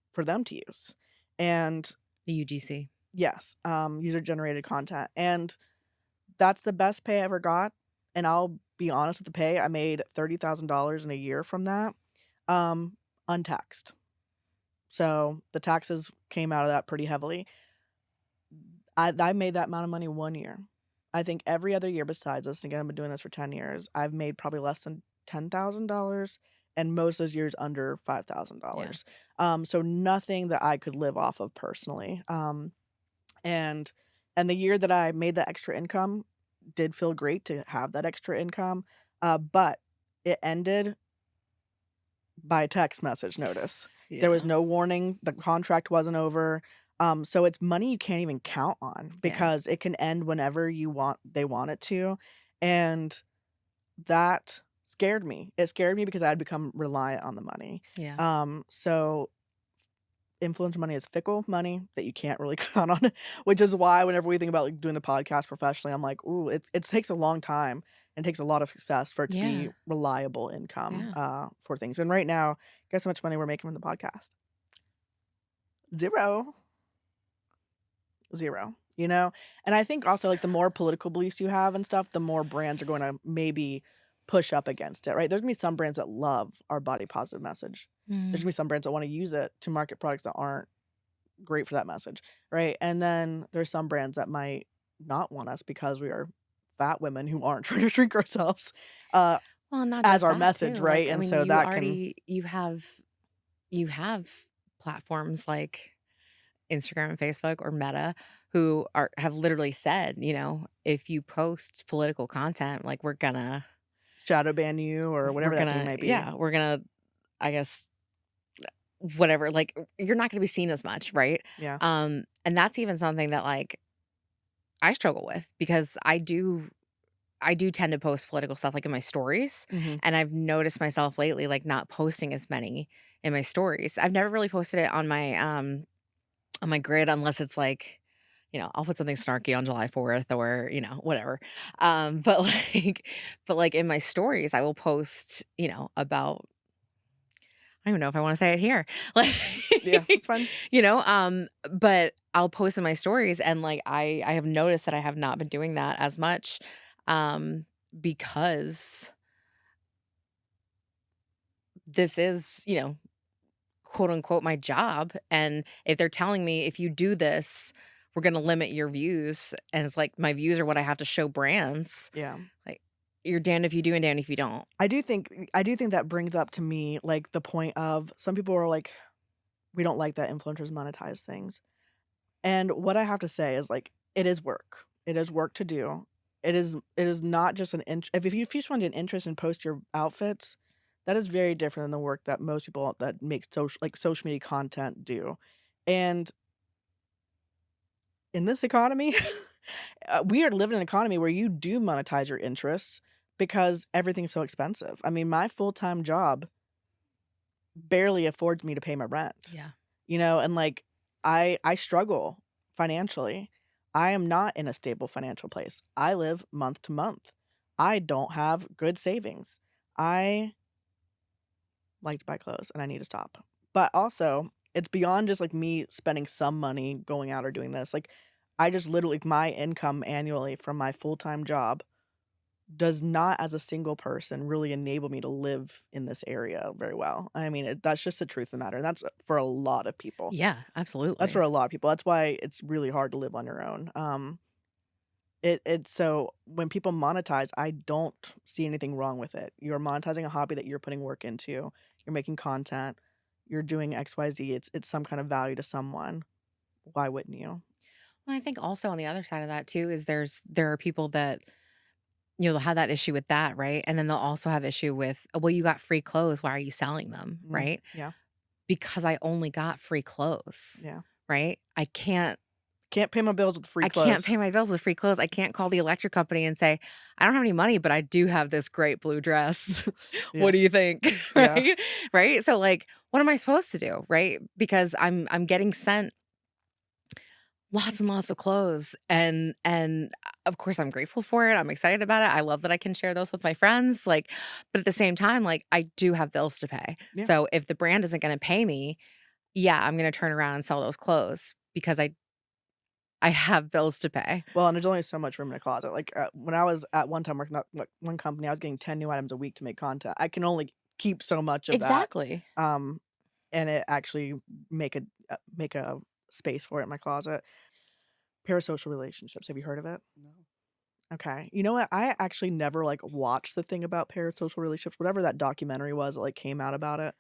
to use. And The UGC. yes, user generated content, and that's the best pay I ever got, and I'll be honest with the pay, I made $30,000 in a year from that, untaxed. So, the taxes came out of that pretty heavily. I made that amount of money 1 year. I think every other year besides this, and again, I've been doing this for 10 years, I've made probably less than $10,000, and most of those years under Yeah. $5,000. So nothing that I could live off of personally. And the year that I made that extra income did feel great to have that extra income, but it ended by text message notice. There was Yeah. no warning, the contract wasn't over, so it's money you can't even count on Yeah. because it can end whenever they want it to, and that scared me. It scared me because I'd become reliant on the money. Yeah. So influencer money is fickle money that you can't really count on, which is why whenever we think about like doing the podcast professionally, I'm like, ooh, it takes a long time and takes a lot of success for it to be Yeah. reliable income Yeah. for things. And right now, guess how much money we're making from the podcast? Zero. Zero, you know? And I think also, like, the more political beliefs you have and stuff, the more brands are gonna maybe push up against it, right? There's gonna be some brands that love our body positive message. There's Mm. gonna be some brands that wanna use it to market products that aren't great for that message, right? And then there's some brands that might not want us because we are fat women who aren't trying to shrink ourselves, uh, Well, not as just our that message, too. right? Like, I And mean, so that can you have platforms like Instagram and Facebook or Meta who are have literally said, if you post political content, like shadow ban you or whatever that thing may be. we're gonna, I guess, whatever, like you're not gonna be seen as much, right? Yeah. And that's even something that like I struggle with because I do tend to post political stuff like in my stories. Mhm. And I've noticed myself lately like not posting as many in my stories. I've never really posted it on my grid unless it's like, I'll put something snarky on July 4th or, whatever. But like in my stories, I will post, about I don't even know if I want to say it here. Like Yeah, it's fine. but I'll post in my stories and like I have noticed that I have not been doing that as much um because this is, quote unquote my job, and if they're telling me if you do this, we're going to limit your views, and it's like my views are what I have to show brands, Yeah. like you're damned if you do and damned if you don't. I do think that brings up to me, like, the point of some people are like, "We don't like that influencers monetize things." And what I have to say is, like, it is work. It is work to do. It is not just an int if you just want an interest and post your outfits, that is very different than the work that most people that make social media content do. And in this economy, we are living in an economy where you do monetize your interests because everything's so expensive. I mean, my full-time job barely affords me to pay my rent, Yeah. and, like, I struggle financially. I am not in a stable financial place. I live month to month. I don't have good savings. I like to buy clothes, and I need to stop. But also, it's beyond just, like, me spending some money going out or doing this, like, I just literally my income annually from my full-time job does not, as a single person, really enable me to live in this area very well. I mean, that's just the truth of the matter, and that's for a lot of people. Yeah, That's for absolutely. a lot of people. That's why it's really hard to live on your own. So when people monetize, I don't see anything wrong with it. You're monetizing a hobby that you're putting work into. You're making content. You're doing XYZ. It's some kind of value to someone. Why wouldn't you? Well, I think also on the other side of that too is there are people that they'll have that issue with that, right? And then they'll also have issue with, well, you got free clothes, why are you selling them, Mm, right? yeah, Because I only got free clothes, yeah. right? Can't pay my bills with free I can't clothes. pay my bills with free clothes. I can't call the electric company and say, "I don't have any money, but I do have this great blue dress. What Yeah, do you think?" yeah. Right? Right? So like, what am I supposed to do, right? Because I'm getting sent lots and lots of clothes, and of course I'm grateful for it. I'm excited about it. I love that I can share those with my friends, like, but at the same time, like I do have bills to pay. Yeah. So if the brand isn't going to pay me, yeah, I'm going to turn around and sell those clothes because I have bills to pay. Well, and there's only so much room in a closet. Like, when I was at one time working at, like, one company, I was getting 10 new items a week to make content. I can only keep so much of that, Exactly. um, and it actually make a space for it in my closet. Parasocial relationships, have you heard of it? No. Okay. You know what? I actually never, like, watched the thing about parasocial relationships, whatever that documentary was that, like, came out about it.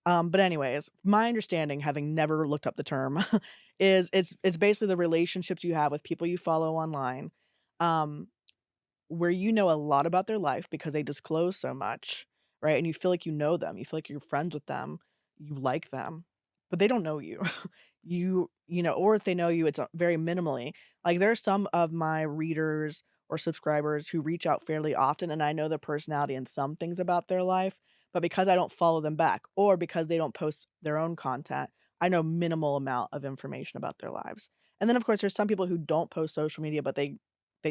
But anyways, my understanding, having never looked up the term, is it's basically the relationships you have with people you follow online, um, where you know a lot about their life because they disclose so much, right? And you feel like you know them, you feel like you're friends with them, you like them, but they don't know you. Or if they know you, it's very minimally. Like there's some of my readers or subscribers who reach out fairly often, and I know their personality and some things about their life, but because I don't follow them back or because they don't post their own content, I know minimal amount of information about their lives. And then of course there's some people who don't post social media, but they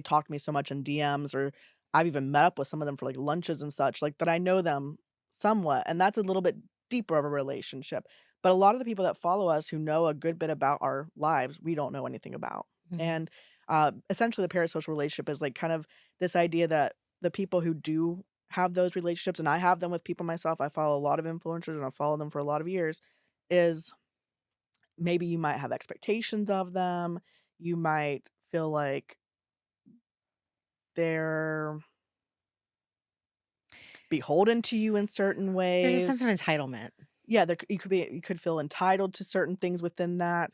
talk to me so much in DMs, or I've even met up with some of them for, like, lunches and such, like, that I know them somewhat, and that's a little bit deeper of a relationship. But a lot of the people that follow us who know a good bit about our lives, we don't know anything about. Mhm. And essentially, the parasocial relationship is like kind of this idea that the people who do have those relationships, and I have them with people myself, I follow a lot of influencers and I've followed them for a lot of years, is maybe you might have expectations of them. You might feel like they're beholden to you in certain There's a sense of ways. entitlement. Yeah, you could feel entitled to certain things within that.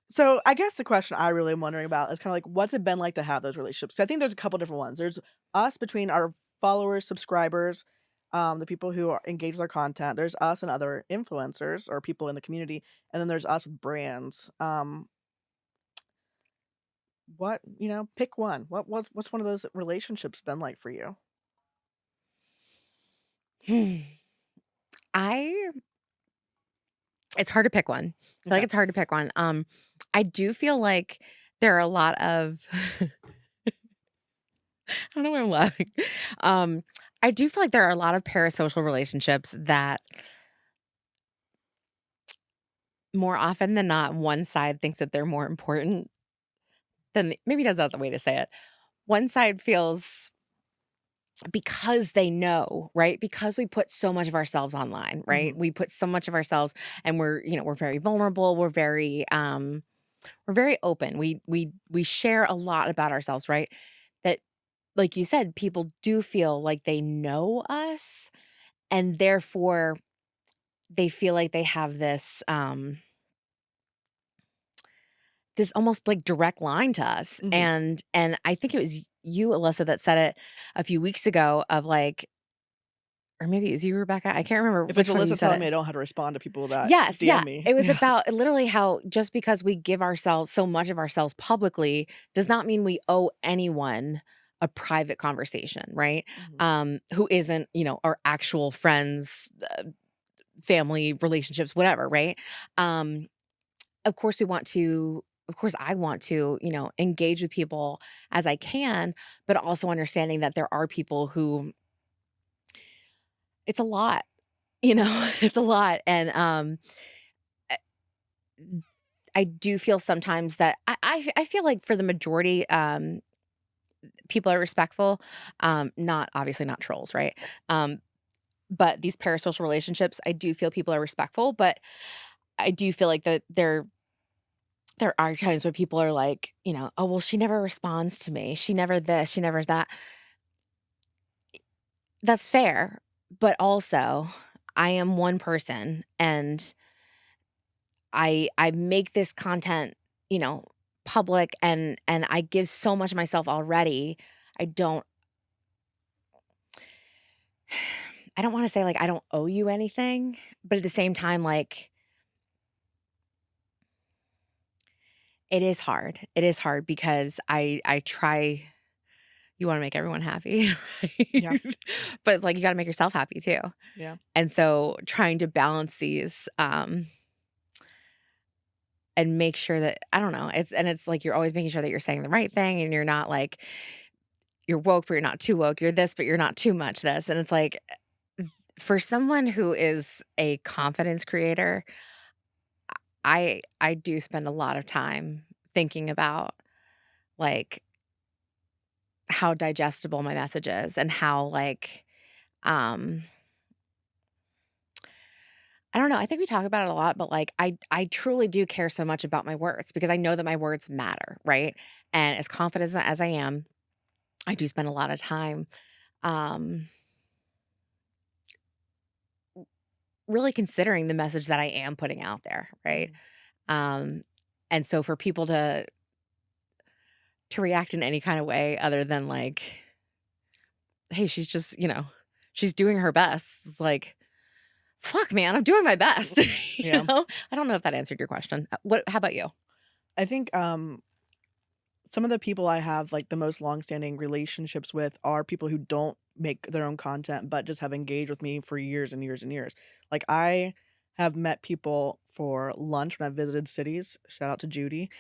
So, I guess the question I really am wondering about is kinda like, what's it been like to have those relationships? 'Cause I think there's a couple different ones. There's us between our followers, subscribers, the people who are engaged with our content. There's us and other influencers or people in the community, and then there's us with brands. Pick one. What's one of those relationships been like for you? I It's hard to pick one. I feel like Okay. it's hard to pick one. I do feel like there are a lot of I don't know why I'm laughing. Um, I do feel like there are a lot of parasocial relationships that more often than not, one side thinks that they're more important maybe that's not the way to say it. One side feels because they know, right? Because we put so much of ourselves online, right? Mhm. We put so much of ourselves and we're very vulnerable, we're very open. We share a lot about ourselves, right? That like you said, people do feel like they know us and therefore they feel like they have this almost like direct line to us. Mhm. And I think it was you, Alyssa, that said it a few weeks ago of like, or maybe it was you, Rebecca. I can't remember If it's which one of you Alyssa said telling it. me I don't know how to respond to people that Yes, DM yeah. me. It was Yeah. about literally how just because we give ourselves so much of ourselves publicly does not mean we owe anyone a private conversation, right? Mhm. Who isn't, our actual friends, family, relationships, whatever, right? Um, of course of course I want to, engage with people as I can, but also understanding that there are people who it's a lot, it's a lot. And I do feel sometimes that I feel like for the majority, people are respectful, not obviously not trolls, right? Um, but these parasocial relationships, I do feel people are respectful, but I do feel like that there are times where people are like, oh well, she never responds to me, she never this, she never that. That's fair, but also I am one person and I make this content, you know, public and I give so much of myself already. I don't I don't wanna say, like, I don't owe you anything, but at the same time, like, it is hard. It is hard because I try you wanna make everyone happy, Yeah. right? But it's like you gotta make yourself happy too. Yeah. And so trying to balance these, and make sure that I don't know, it's like you're always making sure that you're saying the right thing and you're not like you're woke, but you're not too woke. You're this, but you're not too much this. And it's like for someone who is a confidence creator, I do spend a lot of time thinking about like how digestible my message is and how like um I don't know. I think we talk about it a lot, but like I truly do care so much about my words because I know that my words matter, right? And as confident as I am, I do spend a lot of time um really considering the message that I am putting out there, right? Mhm. Um, and so for people to react in any kind of way other than like, "Hey, she's just, she's doing her best." It's like, "Fuck, man, I'm doing my best." Yeah. I don't know if that answered your question. How about you? I think, some of the people I have, like, the most longstanding relationships with are people who don't make their own content, but just have engaged with me for years and years and years. Like, I have met people for lunch when I've visited cities. Shout out to Judy.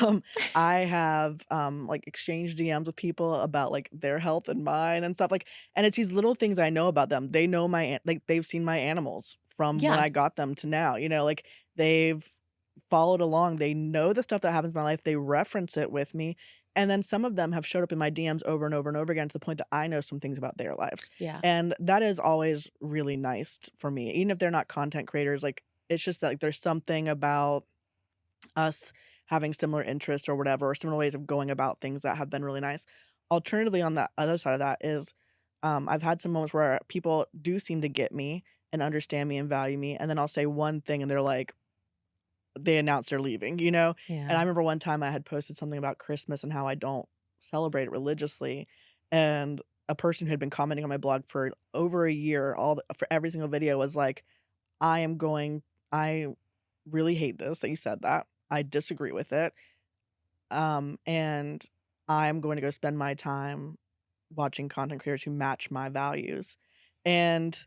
Um, I have, like, exchanged DMs with people about, like, their health and mine and stuff, like and it's these little things I know about them. They know my an like, they've seen my animals from when Yeah. I got them to now, like, they've followed along, they know the stuff that happens in my life, they reference it with me, and then some of them have showed up in my DMs over and over and over again to the point that I know some things about their lives, Yeah. and that is always really nice for me, even if they're not content creators, like, it's just that, like, there's something about us having similar interests or whatever, or similar ways of going about things that have been really nice. Alternatively, on the other side of that is, I've had some moments where people do seem to get me and understand me and value me, and then I'll say one thing and they're like, they announce they're leaving, And Yeah. I remember one time I had posted something about Christmas and how I don't celebrate it religiously, and a person who had been commenting on my blog for over a year, for every single video was like, I really hate this that you said that. I disagree with it. And I'm going to go spend my time watching content creators who match my values. And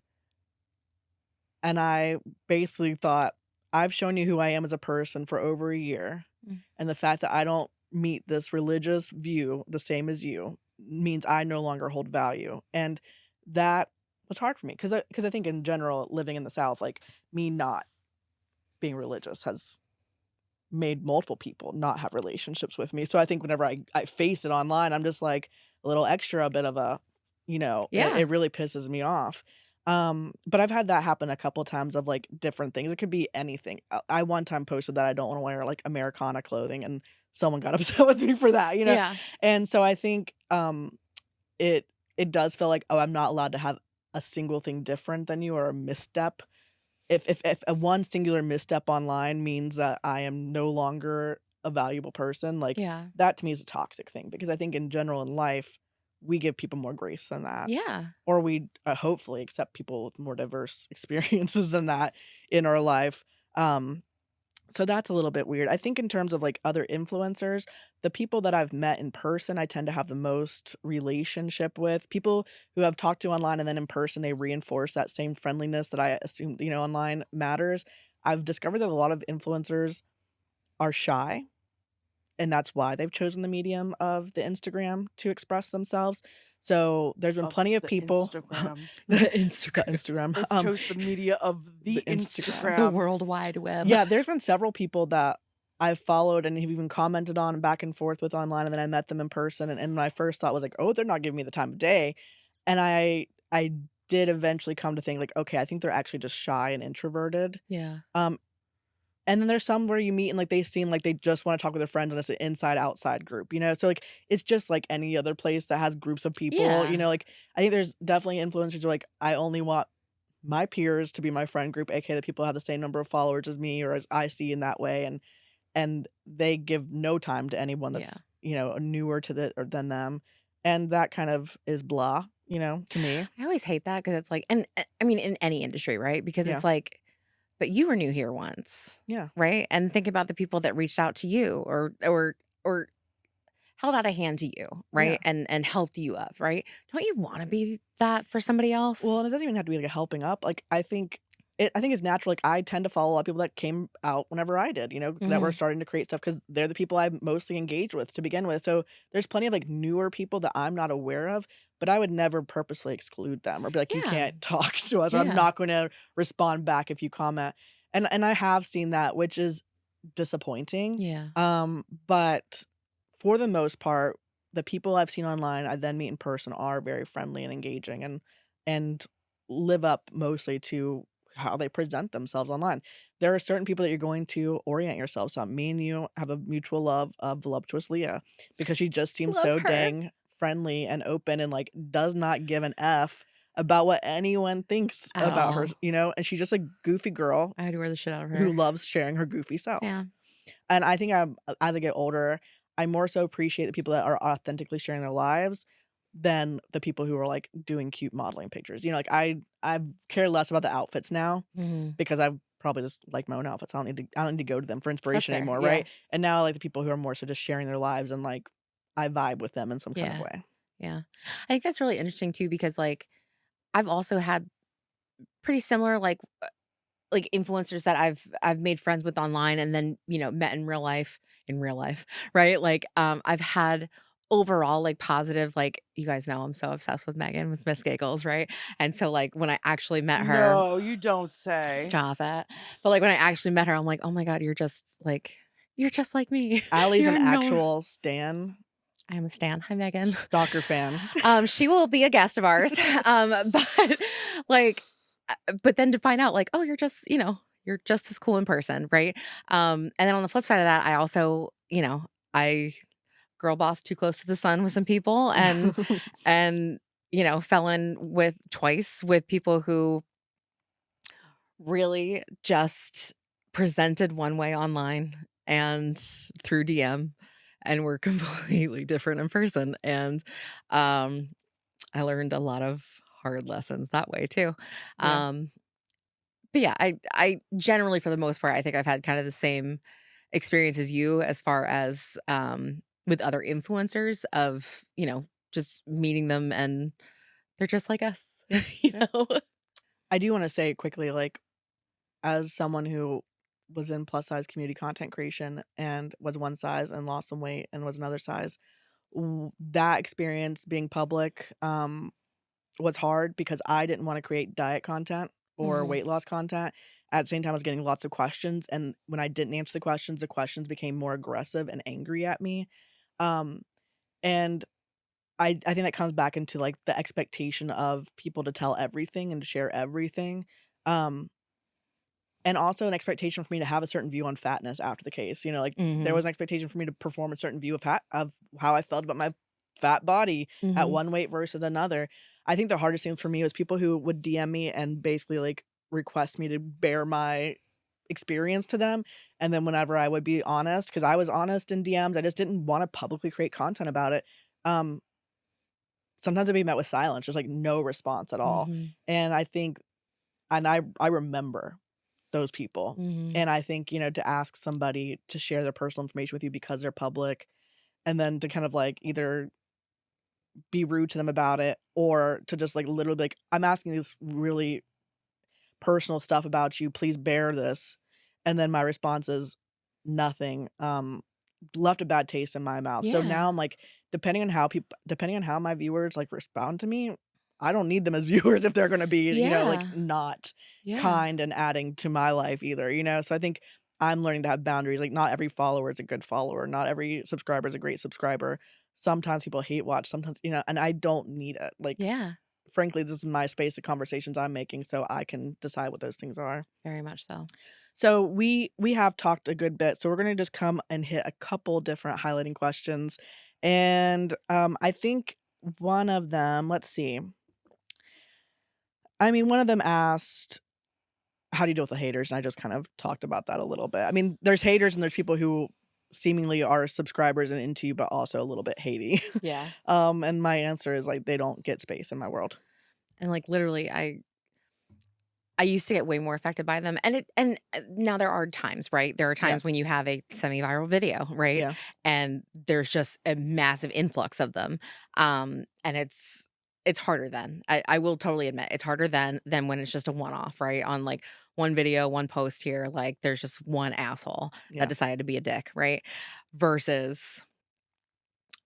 I basically thought, I've shown you who I am as a person for over a year, Mm. and the fact that I don't meet this religious view the same as you means I no longer hold value. And that was hard for me because I think in general, living in the South, like, me not being religious has made multiple people not have relationships with me. So I think whenever I face it online, I'm just like a little extra bit of a, Yeah. it really pisses me off. But I've had that happen a couple times of like different things. It could be anything. I one time posted that I don't want to wear like Americana clothing, and someone got upset with me for that. Yeah. And so I think it it does feel like, oh, I'm not allowed to have a single thing different than you or a misstep. If a one singular misstep online means that I am no longer a valuable person, like, Yeah. that to me is a toxic thing, because I think in general in life, we give people more grace than that, Yeah. or we, hopefully accept people with more diverse experiences than that in our life, um so that's a little bit weird. I think in terms of, like, other influencers, the people that I've met in person, I tend to have the most relationship with. People who I've talked to online and then in person, they reinforce that same friendliness that I assumed, online matters. I've discovered that a lot of influencers are shy, and that's why they've chosen the medium of the Instagram to express themselves. So, there's been Of plenty of the people Instagram. The the Instagram, Instagram, They've chose the media of the the Instagram. the Instagram. World Wide Web. Yeah, there's been several people that I've followed and have even commented on back and forth with online, and then I met them in person, and my first thought was like, "Oh, they're not giving me the time of day," and I did eventually come to think like, "Okay, I think they're actually just shy and introverted." Yeah. Um, and then there's some where you meet and, like, they seem like they just wanna talk with their friends, and it's an inside-outside group, So, like, it's just like any other place that has groups of people, Yeah. like, I think there's definitely influencers who are like, "I only want my peers to be my friend group," aka the people who have the same number of followers as me or as I see in that way, and they give no time to anyone Yeah. that's, newer to the or than them, and that kind of is blah, to me. I always hate that because it's like, and I mean, in any industry, right? Because Yeah. it's like, but you were new here once, Yeah. right? And think about the people that reached out to you or held out a hand to you, Yeah. right? And helped you up, right? Don't you want to be that for somebody Well, else? and it doesn't even have to be, like, a helping up, like, I think it's natural, like, I tend to follow a lot of people that came out whenever I did, that were Mhm. starting to create stuff because 'cause they're the people I mostly engage with to begin with, so there's plenty of, like, newer people that I'm not aware of, but I would never purposely exclude them or be like, "You Yeah. can't talk to us," or, "I'm Yeah. not gonna respond back if you comment," and I have seen that, which is disappointing, Yeah. but for the most part, the people I've seen online, I then meet in person are very friendly and engaging and live up mostly to how they present themselves online. There are certain people that you're going to orient yourselves on. Me and you have a mutual love of voluptuous Leah because she just seems Love so her. dang friendly and open and like does not give an F about what anyone thinks At about her, all. and she's just a goofy girl I adore the shit out of who her. loves sharing her goofy Yeah. self. And I think as I get older, I more so appreciate the people that are authentically sharing their lives than the people who are, like, doing cute modeling pictures. Like, I care less about the outfits now Mhm. because I probably just like my own outfits. I don't need to go to them for That's inspiration fair. anymore, Yeah. right? And now I like the people who are more so just sharing their lives and, like, I vibe with them in some kind of Yeah. way. Yeah. I think that's really interesting too because like I've also had pretty similar like influencers that I've made friends with online and then, met in real life, right? Like I've had overall, like, positive, like, you guys know I'm so obsessed with Megan, with Miss Giggles, right? And so, like, when I actually met her, No, you don't say. stop it. But, like, when I actually met her, I'm like, "Oh my god, you're just like me. Allie's an You're no." actual stan, I am a stan. Hi, Megan. stalker fan. She will be a guest of ours. But, like, but then to find out, like, "Oh, you're just, you're just as cool in person," right? And then on the flip side of that, I also, I girl boss too close to the sun with some people and fell in with twice with people who really just presented one way online and through DM and were completely different in person. And um I learned a lot of hard lessons that way too. Yeah. Um but yeah, I generally for the most part I think I've had kind of the same experience as you as far as with other influencers of, just meeting them and they're just like us. you Yeah. know. I do wanna say quickly, like, as someone who was in plus size community content creation and was one size and lost some weight and was another size, that experience being public, was hard because I didn't wanna create diet content or Mhm. weight loss content. At the same time, I was getting lots of questions, and when I didn't answer the questions became more aggressive and angry at me. Um, and I think that comes back into, like, the expectation of people to tell everything and to share everything. Um, and also an expectation for me to have a certain view on fatness after the case, like, there Mhm. was an expectation for me to perform a certain view of how I felt about my fat body at Mhm. one weight versus another. I think the hardest thing for me was people who would DM me and basically, like, request me to bear my experience to them, and then whenever I would be honest, because I was honest in DMs, I just didn't wanna publicly create content about it. um, Sometimes I'd be met with silence, just, like, no response at all, Mhm. and I think and I remember those people. Mhm. And I think, to ask somebody to share their personal information with you because they're public, and then to kind of like either be rude to them about it or to just like literally be like, I'm asking this really personal stuff about you. Please bear this. And then my response is nothing. Left a bad taste in my mouth. So Yeah. now I'm like, depending on how my viewers like respond to me, I don't need them as viewers if they're gonna be, like Yeah. not Yeah. kind and adding to my life either. So I think I'm learning to have boundaries. Like not every follower is a good follower, not every subscriber is a great subscriber. Sometimes people hate watch, sometimes, and I don't need it. Like Yeah. frankly, this is my space, the conversations I'm making, so I can decide what those things are. Very much so. So we have talked a good bit, so we're gonna just come and hit a couple different highlighting questions, and, I think one of them, let's see. I mean, one of them asked, "How do you deal with the haters?" And I just kind of talked about that a little bit. I mean, there's haters and there's people who seemingly are subscribers and into you, but also a little bit hatey. Yeah. And my answer is, like, they don't get space in my world. And like literally I used to get way more affected by them. And now there are times, right? There are Yeah, times when you have a semi-viral video, right? yeah, And there's just a massive influx of them. And it's harder then. I will totally admit it's harder than when it's just a one-off, right? On like one video, one post here, like there's just one asshole that yeah, decided to be a dick, right? Versus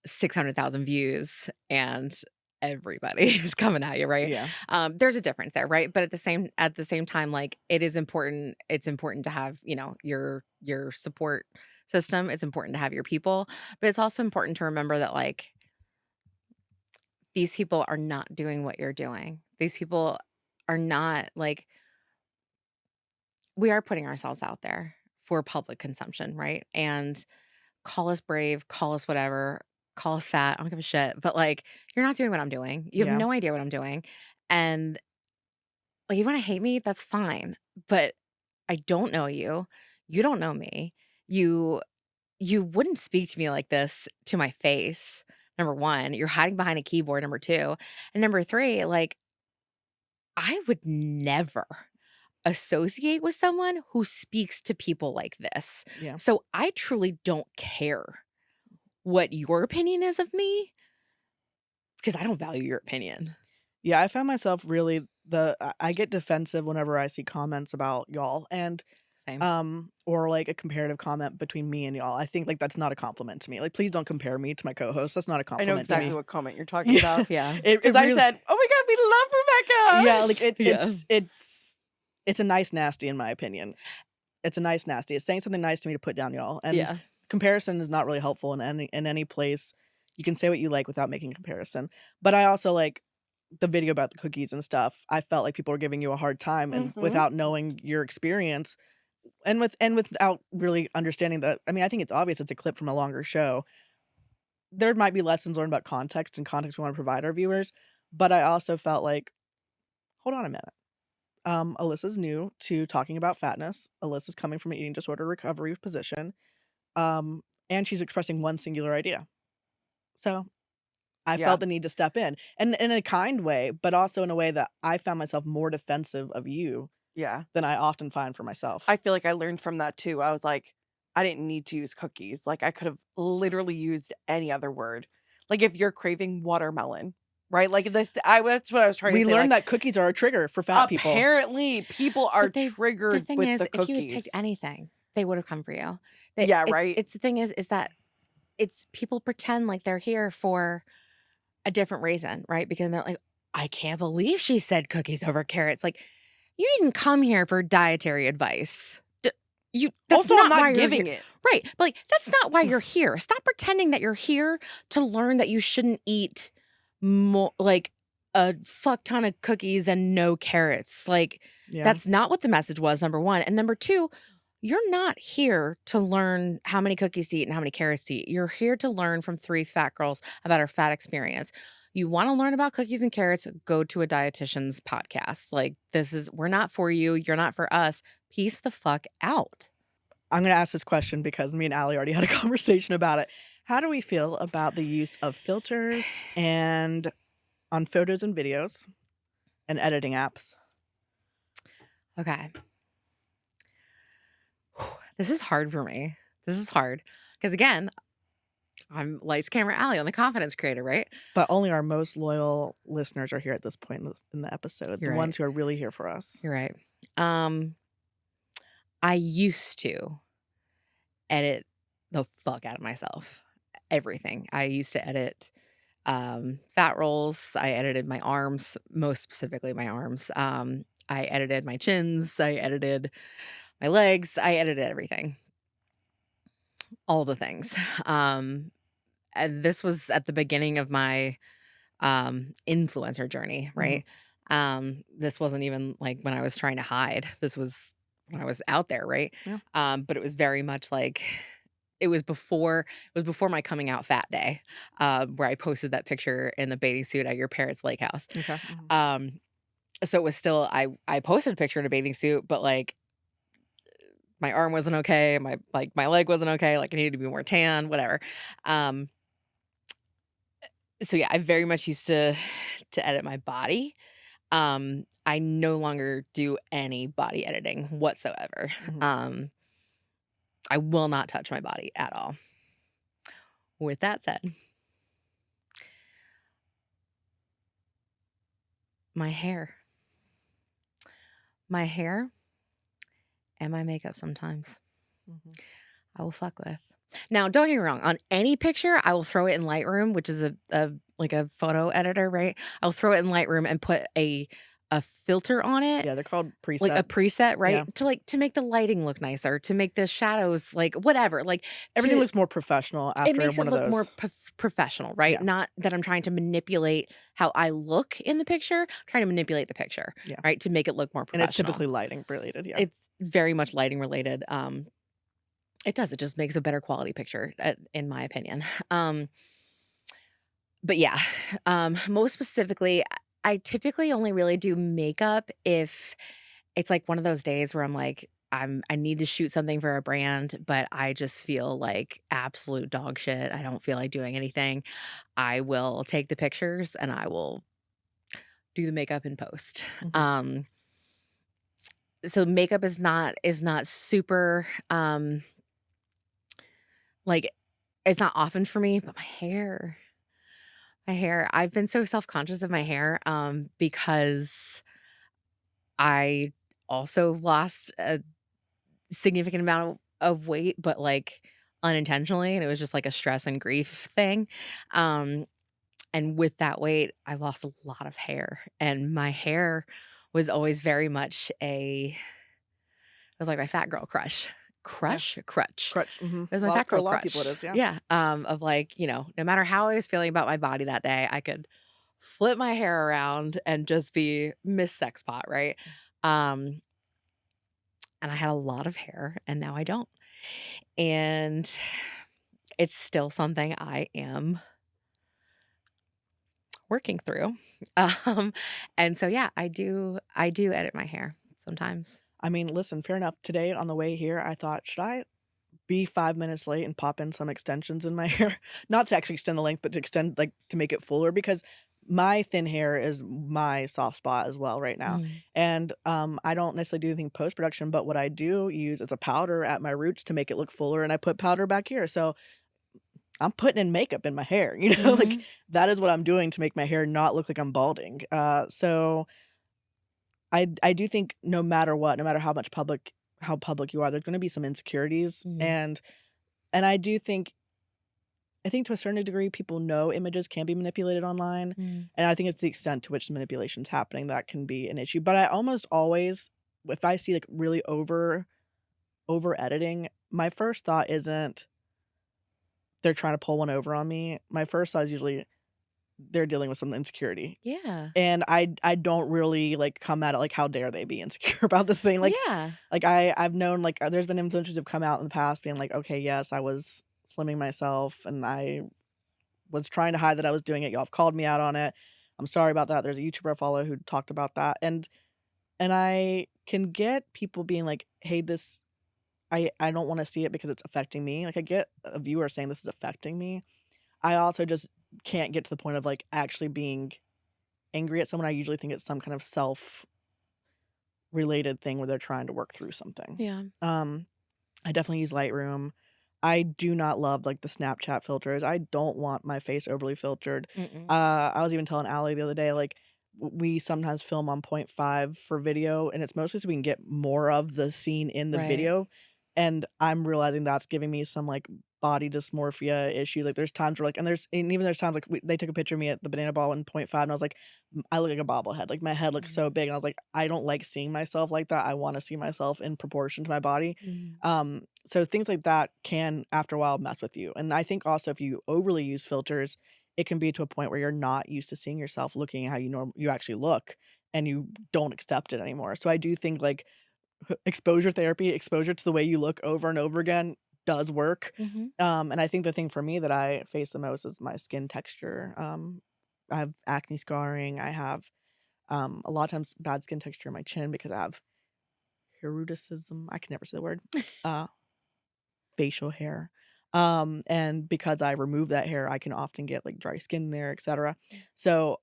600,000 views and everybody is coming at you, right? yeah, There's a difference there, right? But at the same time, like it is important. It's important to have, your support system. It's important to have your people, but it's also important to remember that like these people are not doing what you're doing. These people are not like we are putting ourselves out there for public consumption, right? And call us brave, call us whatever, call us fat. I don't give a shit. But like, you're not doing what I'm doing. You have yeah. no idea what I'm doing. And like, you want to hate me? That's fine. But I don't know you. You don't know me. You you wouldn't speak to me like this to my face. Number one, you're hiding behind a keyboard. Number two, and number three, like I would never associate with someone who speaks to people like this. Yeah. So I truly don't care what your opinion is of me because I don't value your opinion. Yeah, I found myself really I get defensive whenever I see comments about y'all, and Same. or like a comparative comment between me and y'all. I think like that's not a compliment to me. Like, please don't compare me to my co-host. That's not a I know compliment to exactly me. what comment you're talking Yeah, about. Yeah. it Because I really, said, "Oh my god, we love yeah, Rebecca." like it, Yeah. it's a nice nasty in my opinion. It's a nice nasty. It's saying something nice to me to put down y'all. And Yeah. comparison is not really helpful in any place. You can say what you like without making comparison. But I also like the video about the cookies and stuff. I felt like people were giving you a hard time and Mhm. without knowing your experience and without really understanding that. I mean, I think it's obvious it's a clip from a longer show. There might be lessons learned about context and context we want to provide our viewers, but I also felt like, hold on a minute. Alyssa's new to talking about fatness. Alyssa's coming from an eating disorder recovery position. And she's expressing one singular idea. So I Yeah. felt the need to step in a kind way, but also in a way that I found myself more defensive of you Yeah. than I often find for myself. I feel like I learned from that too. I was like, I didn't need to use cookies. Like I could have literally used any other word. Like if you're craving watermelon, right? Like that's what I was trying to We say. learned Like that cookies are a trigger for fat people. apparently people are But the triggered thing with is, the if you had picked cookies. anything, they would have come for you. Yeah, right. It's the thing is that it's people pretend like they're here for a different reason, right? Because they're like, I can't believe she said cookies over carrots. Like, you didn't come here for dietary advice. That's Also, I'm not why not you're here. giving it. Right. But like, that's not why you're here. Stop pretending that you're here to learn that you shouldn't eat more like a fuck ton of cookies and no carrots. Like, Yeah. that's not what the message was, number one. And number two, you're not here to learn how many cookies to eat and how many carrots to eat. You're here to learn from three fat girls about our fat experience. You want to learn about cookies and carrots, go to a dietitian's podcast. Like, we're not for you. You're not for us. Peace the fuck out. I'm going to ask this question because me and Allie already had a conversation about it. How do we feel about the use of filters and on photos and videos and editing apps? Okay. This is hard for me. This is hard. Because again, I'm Lights Camera Alley on the Confidence Creator, right? But only our most loyal listeners are here at this point in the episode. You're the right. ones who are really here for us. You're right. I used to edit the fuck out of myself. Everything. I used to edit fat rolls. I edited my arms, most specifically my arms. I edited my chins. I edited my legs. I edited everything. All the things. And this was at the beginning of my influencer journey, right? This wasn't even like when I was trying to hide. This was when I was out there, right? Yeah. But it was very much like it was before my coming out fat day, where I posted that picture in the bathing suit at your parents' lake house. Okay. So it was still I posted a picture in a bathing suit, but like my arm wasn't okay, my leg wasn't okay, like I needed to be more tan, whatever. So yeah, I very much used to edit my body. I no longer do any body editing whatsoever. I will not touch my body at all. With that said, my hair and my makeup sometimes I will fuck with. Now, don't get me wrong. On any picture, I will throw it in Lightroom, which is a photo editor, right? I'll throw it in Lightroom and put a filter on it. Yeah, they're called presets. Like a preset, right? Yeah. To make the lighting look nicer, to make the shadows like whatever. Like Everything looks more professional after it makes one it of look those. more professional, right? Yeah. Not that I'm trying to manipulate how I look in the picture. I'm trying to manipulate the picture, Yeah. right? To make it look more And it's professional. typically lighting related. Yeah. It's very much lighting related. It does. It just makes a better quality picture, in my opinion. But yeah, most specifically, I typically only really do makeup if it's like one of those days where I'm like, I need to shoot something for a brand, but I just feel like absolute dog shit. I don't feel like doing anything. I will take the pictures and I will do the makeup in post. So makeup is not super like it's not often for me, but my hair, I've been so self-conscious of my hair because I also lost significant amount of weight, but, like, unintentionally, and it was just, like, a stress and grief thing. Um, and with that weight, I lost a lot of hair, and my hair was always very much it was like my fat girl crush. Yeah. Crutch. Crutch. It was my Lot fat for a girl lot of people it crush. is, yeah. Yeah, of, like, no matter how I was feeling about my body that day, I could flip my hair around and just be Miss Sex Pot, right? Um, and I had a lot of hair, and now I don't. And it's still something I am working through. Um, and so, yeah, I do edit my hair sometimes. I mean, listen, fair enough. Today on the way here, I thought, should I be 5 minutes late and pop in some extensions in my hair? Not to actually extend the length, but to extend like, to make it fuller because my thin hair is my soft spot as well right now, Mhm. and, I don't necessarily do anything post-production, but what I do use is a powder at my roots to make it look fuller, and I put powder back here, so I'm putting in makeup in my hair, like, Mhm. that is what I'm doing to make my hair not look like I'm balding, so I do think no matter what, no matter how public you are, there's gonna be some insecurities, Mhm. and I think to a certain degree, people know images can be manipulated online, Mhm. and I think it's the extent to which the manipulation's happening that can be an issue, but I almost always if I see, like, really over editing, my first thought isn't, "They're trying to pull one over on me." My first thought is usually, "They're dealing with some insecurity." Yeah. And I don't really, like, come at it like, "How dare they be insecure about this thing?" Yeah. I've known, like, there's been influencers who've come out in the past being like, "Okay, yes, I was slimming myself, and I was trying to hide that I was doing it. Y'all have called me out on it. I'm sorry about that." There's a YouTuber I follow who talked about that, and I can get people being like, "Hey, this I don't wanna see it because it's affecting me." Like, I get a viewer saying, "This is affecting me." I also just can't get to the point of, like, actually being angry at someone. I usually think it's some kind of self-related thing where they're trying to work through something. Yeah. Um, I definitely use Lightroom. I do not love, like, the Snapchat filters. I don't want my face overly filtered. Mm-mm. I was even telling Allie the other day, like, we sometimes film on point 0.5 for video, and it's mostly so we can get more of the scene in the Right. video, and I'm realizing that's giving me some, like, body dysmorphia issues, like, there's times where, like and even there's times, like, they took a picture of me at the Banana Ball in point 0.5, and I was like, I look like a bobblehead, like, my head looks Mhm. so big," and I was like, "I don't like seeing myself like that, I wanna see myself in proportion to my body." Mhm. So things like that can, after a while, mess with you, and I think also if you overly use filters, it can be to a point where you're not used to seeing yourself looking how you actually look, and you don't accept it anymore. So I do think, like, exposure therapy, exposure to the way you look over and over again does work. Mhm. And I think the thing for me that I face the most is my skin texture. I have acne scarring. I have, a lot of times bad skin texture in my chin because I have hirsutism. I can never say the word. Uh, facial hair. And because I remove that hair, I can often get like dry skin there, etc. So,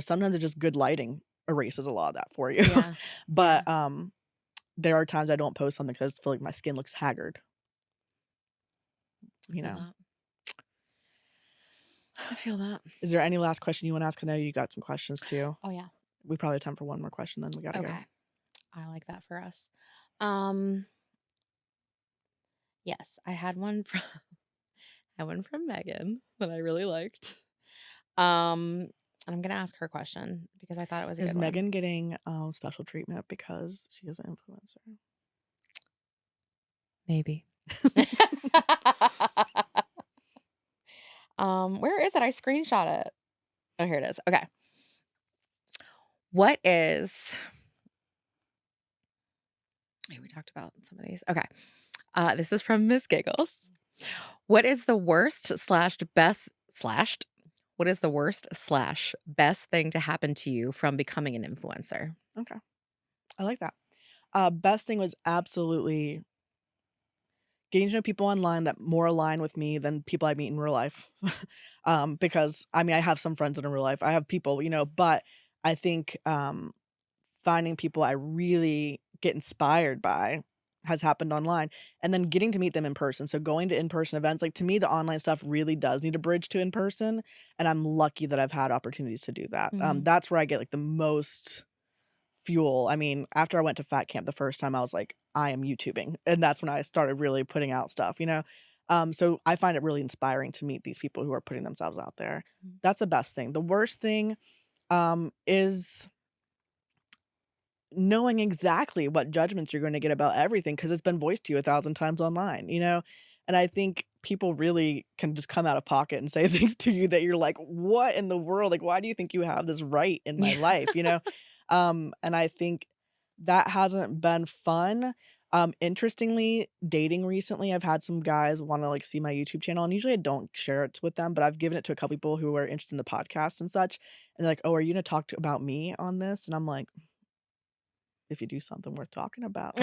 sometimes it's just good lighting erases a lot of that for you. Yeah. Yeah. But there are times I don't post something because I feel like my skin looks haggard, I you feel know? that. I feel that. Is there any last question you wanna ask? I know you got some questions too. Oh, yeah. We probably have time for one more question, then we gotta go. Okay. I like that for us. Um, yes, I had one from I had one from Megan that I really liked. Um, and I'm gonna ask her question because I thought it was a Is good one. Megan getting, special treatment because she is an influencer? Maybe. Where is it? I screenshot it. Oh, here it is. Okay. What is hey, we talked about some of these. Okay. This is from Miss Giggles. What is the worst slash best slashed? What is the worst slash best thing to happen to you from becoming an influencer? Okay, I like that. Best thing was absolutely getting to know people online that more align with me than people I meet in real life. Because, I mean, I have some friends in real life. I have people, but I think, finding people I really get inspired by has happened online, and then getting to meet them in person. So going to in-person events, like, to me, the online stuff really does need a bridge to in-person, and I'm lucky that I've had opportunities to do that. Mhm. That's where I get, like, the most fuel. I mean, after I went to fat camp the first time, I was like, I am YouTubing. And that's when I started really putting out stuff, you know? So I find it really inspiring to meet these people who are putting themselves out there. Mm. That's the best thing. The worst thing is knowing exactly what judgments you're going to get about everything because it's been voiced to you 1,000 times online, you know? And I think people really can just come out of pocket and say things to you that you're like, what in the world? Like, why do you think you have this right in my Yeah. life, you know? And I think that hasn't been fun. Interestingly, dating recently, I've had some guys want to like see my YouTube channel, and usually I don't share it with them, but I've given it to a couple people who are interested in the podcast and such. And they're like, "Oh, are you gonna talk about me on this?" And I'm like, if you do something worth talking about.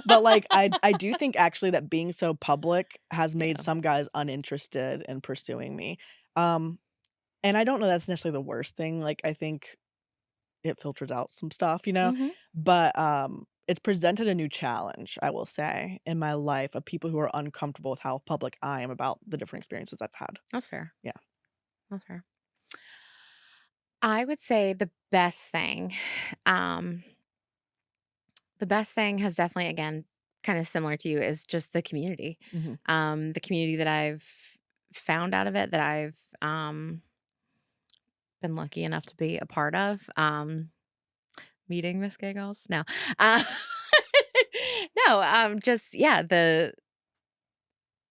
But, like, I do think actually that being so public has made Yeah. some guys uninterested in pursuing me. Um, and I don't know that's necessarily the worst thing, like, I think it filters out some stuff, you know? Mhm. But, it's presented a new challenge, I will say, in my life of people who are uncomfortable with how public I am about the different experiences I've had. That's fair. Yeah. That's fair. I would say um, the best thing has definitely, again, kind of similar to you, is just the community. Mhm. The community that I've found out of it, that I've been lucky enough to be a part of. Meeting Miss Giggles? No. Uh, no, just yeah, the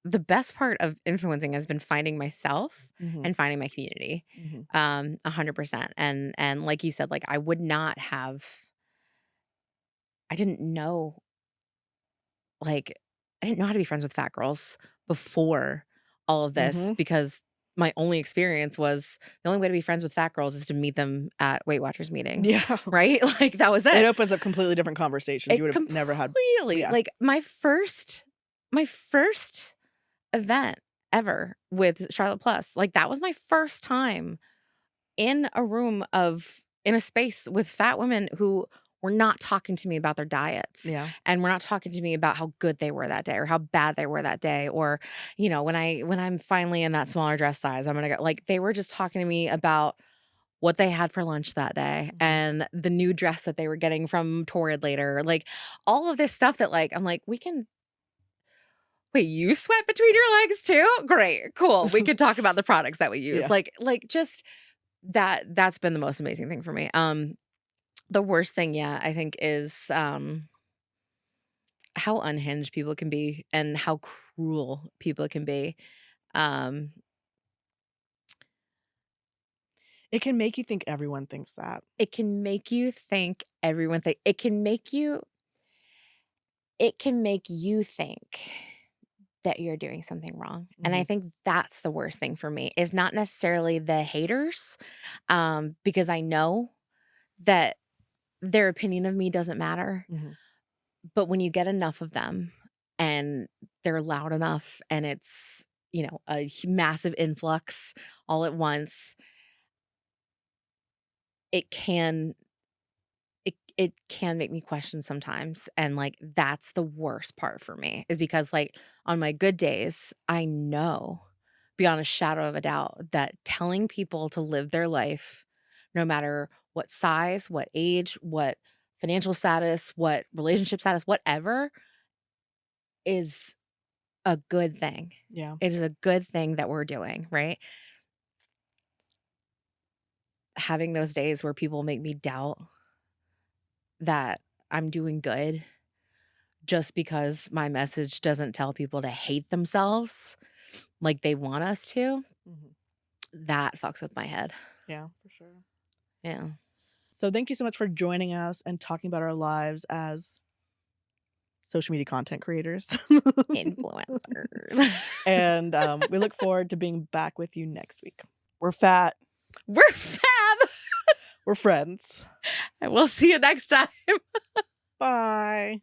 best part of influencing has been finding myself Mhm. and finding my community. Mhm. 100%. And like you said, like I didn't know, like I didn't know how to be friends with fat girls before all of this, Mhm. because my only experience was the only way to be friends with fat girls is to meet them at Weight Watchers meetings, Yeah. right? Like that was It it. opens up completely different conversations you It would have never had. completely, Yeah. like, my first event ever with Charlotte Plus, like, that was my first time in a space with fat women who were not talking to me about their diets, Yeah. and were not talking to me about how good they were that day or how bad they were that day, or, when I'm finally in that smaller dress size, I'm gonna go, like, they were just talking to me about what they had for lunch that day Mhm. and the new dress that they were getting from Torrid later, like, all of this stuff that, like, I'm like, "We can wait, you sweat between your legs too? Great, cool, we could talk about the products that we use." Yeah. Like, just that's been the most amazing thing for me. The worst thing, yeah, I think is, how unhinged people can be and how cruel people can be. Um, It can make you think everyone thinks that. it can make you think everyone think it can make you think that you're doing something wrong. And I Mhm. think that's the worst thing for me, is not necessarily the haters, because I know that their opinion of me doesn't matter. Mhm. But when you get enough of them and they're loud enough and it's, a massive influx all at once, it can it can make me question sometimes, and, like, that's the worst part for me, is because, like, on my good days, I know beyond a shadow of a doubt that telling people to live their life, no matter what size, what age, what financial status, what relationship status, whatever, is a good thing. Yeah. It is a good thing that we're doing, right? Having those days where people make me doubt that I'm doing good just because my message doesn't tell people to hate themselves like they want us to, Mhm. that fucks with my head. Yeah, for sure. Yeah. So thank you so much for joining us and talking about our lives as social media content creators. Influencers. And, we look forward to being back with you next week. We're fat. We're fab. We're friends. And we'll see you next time. Bye.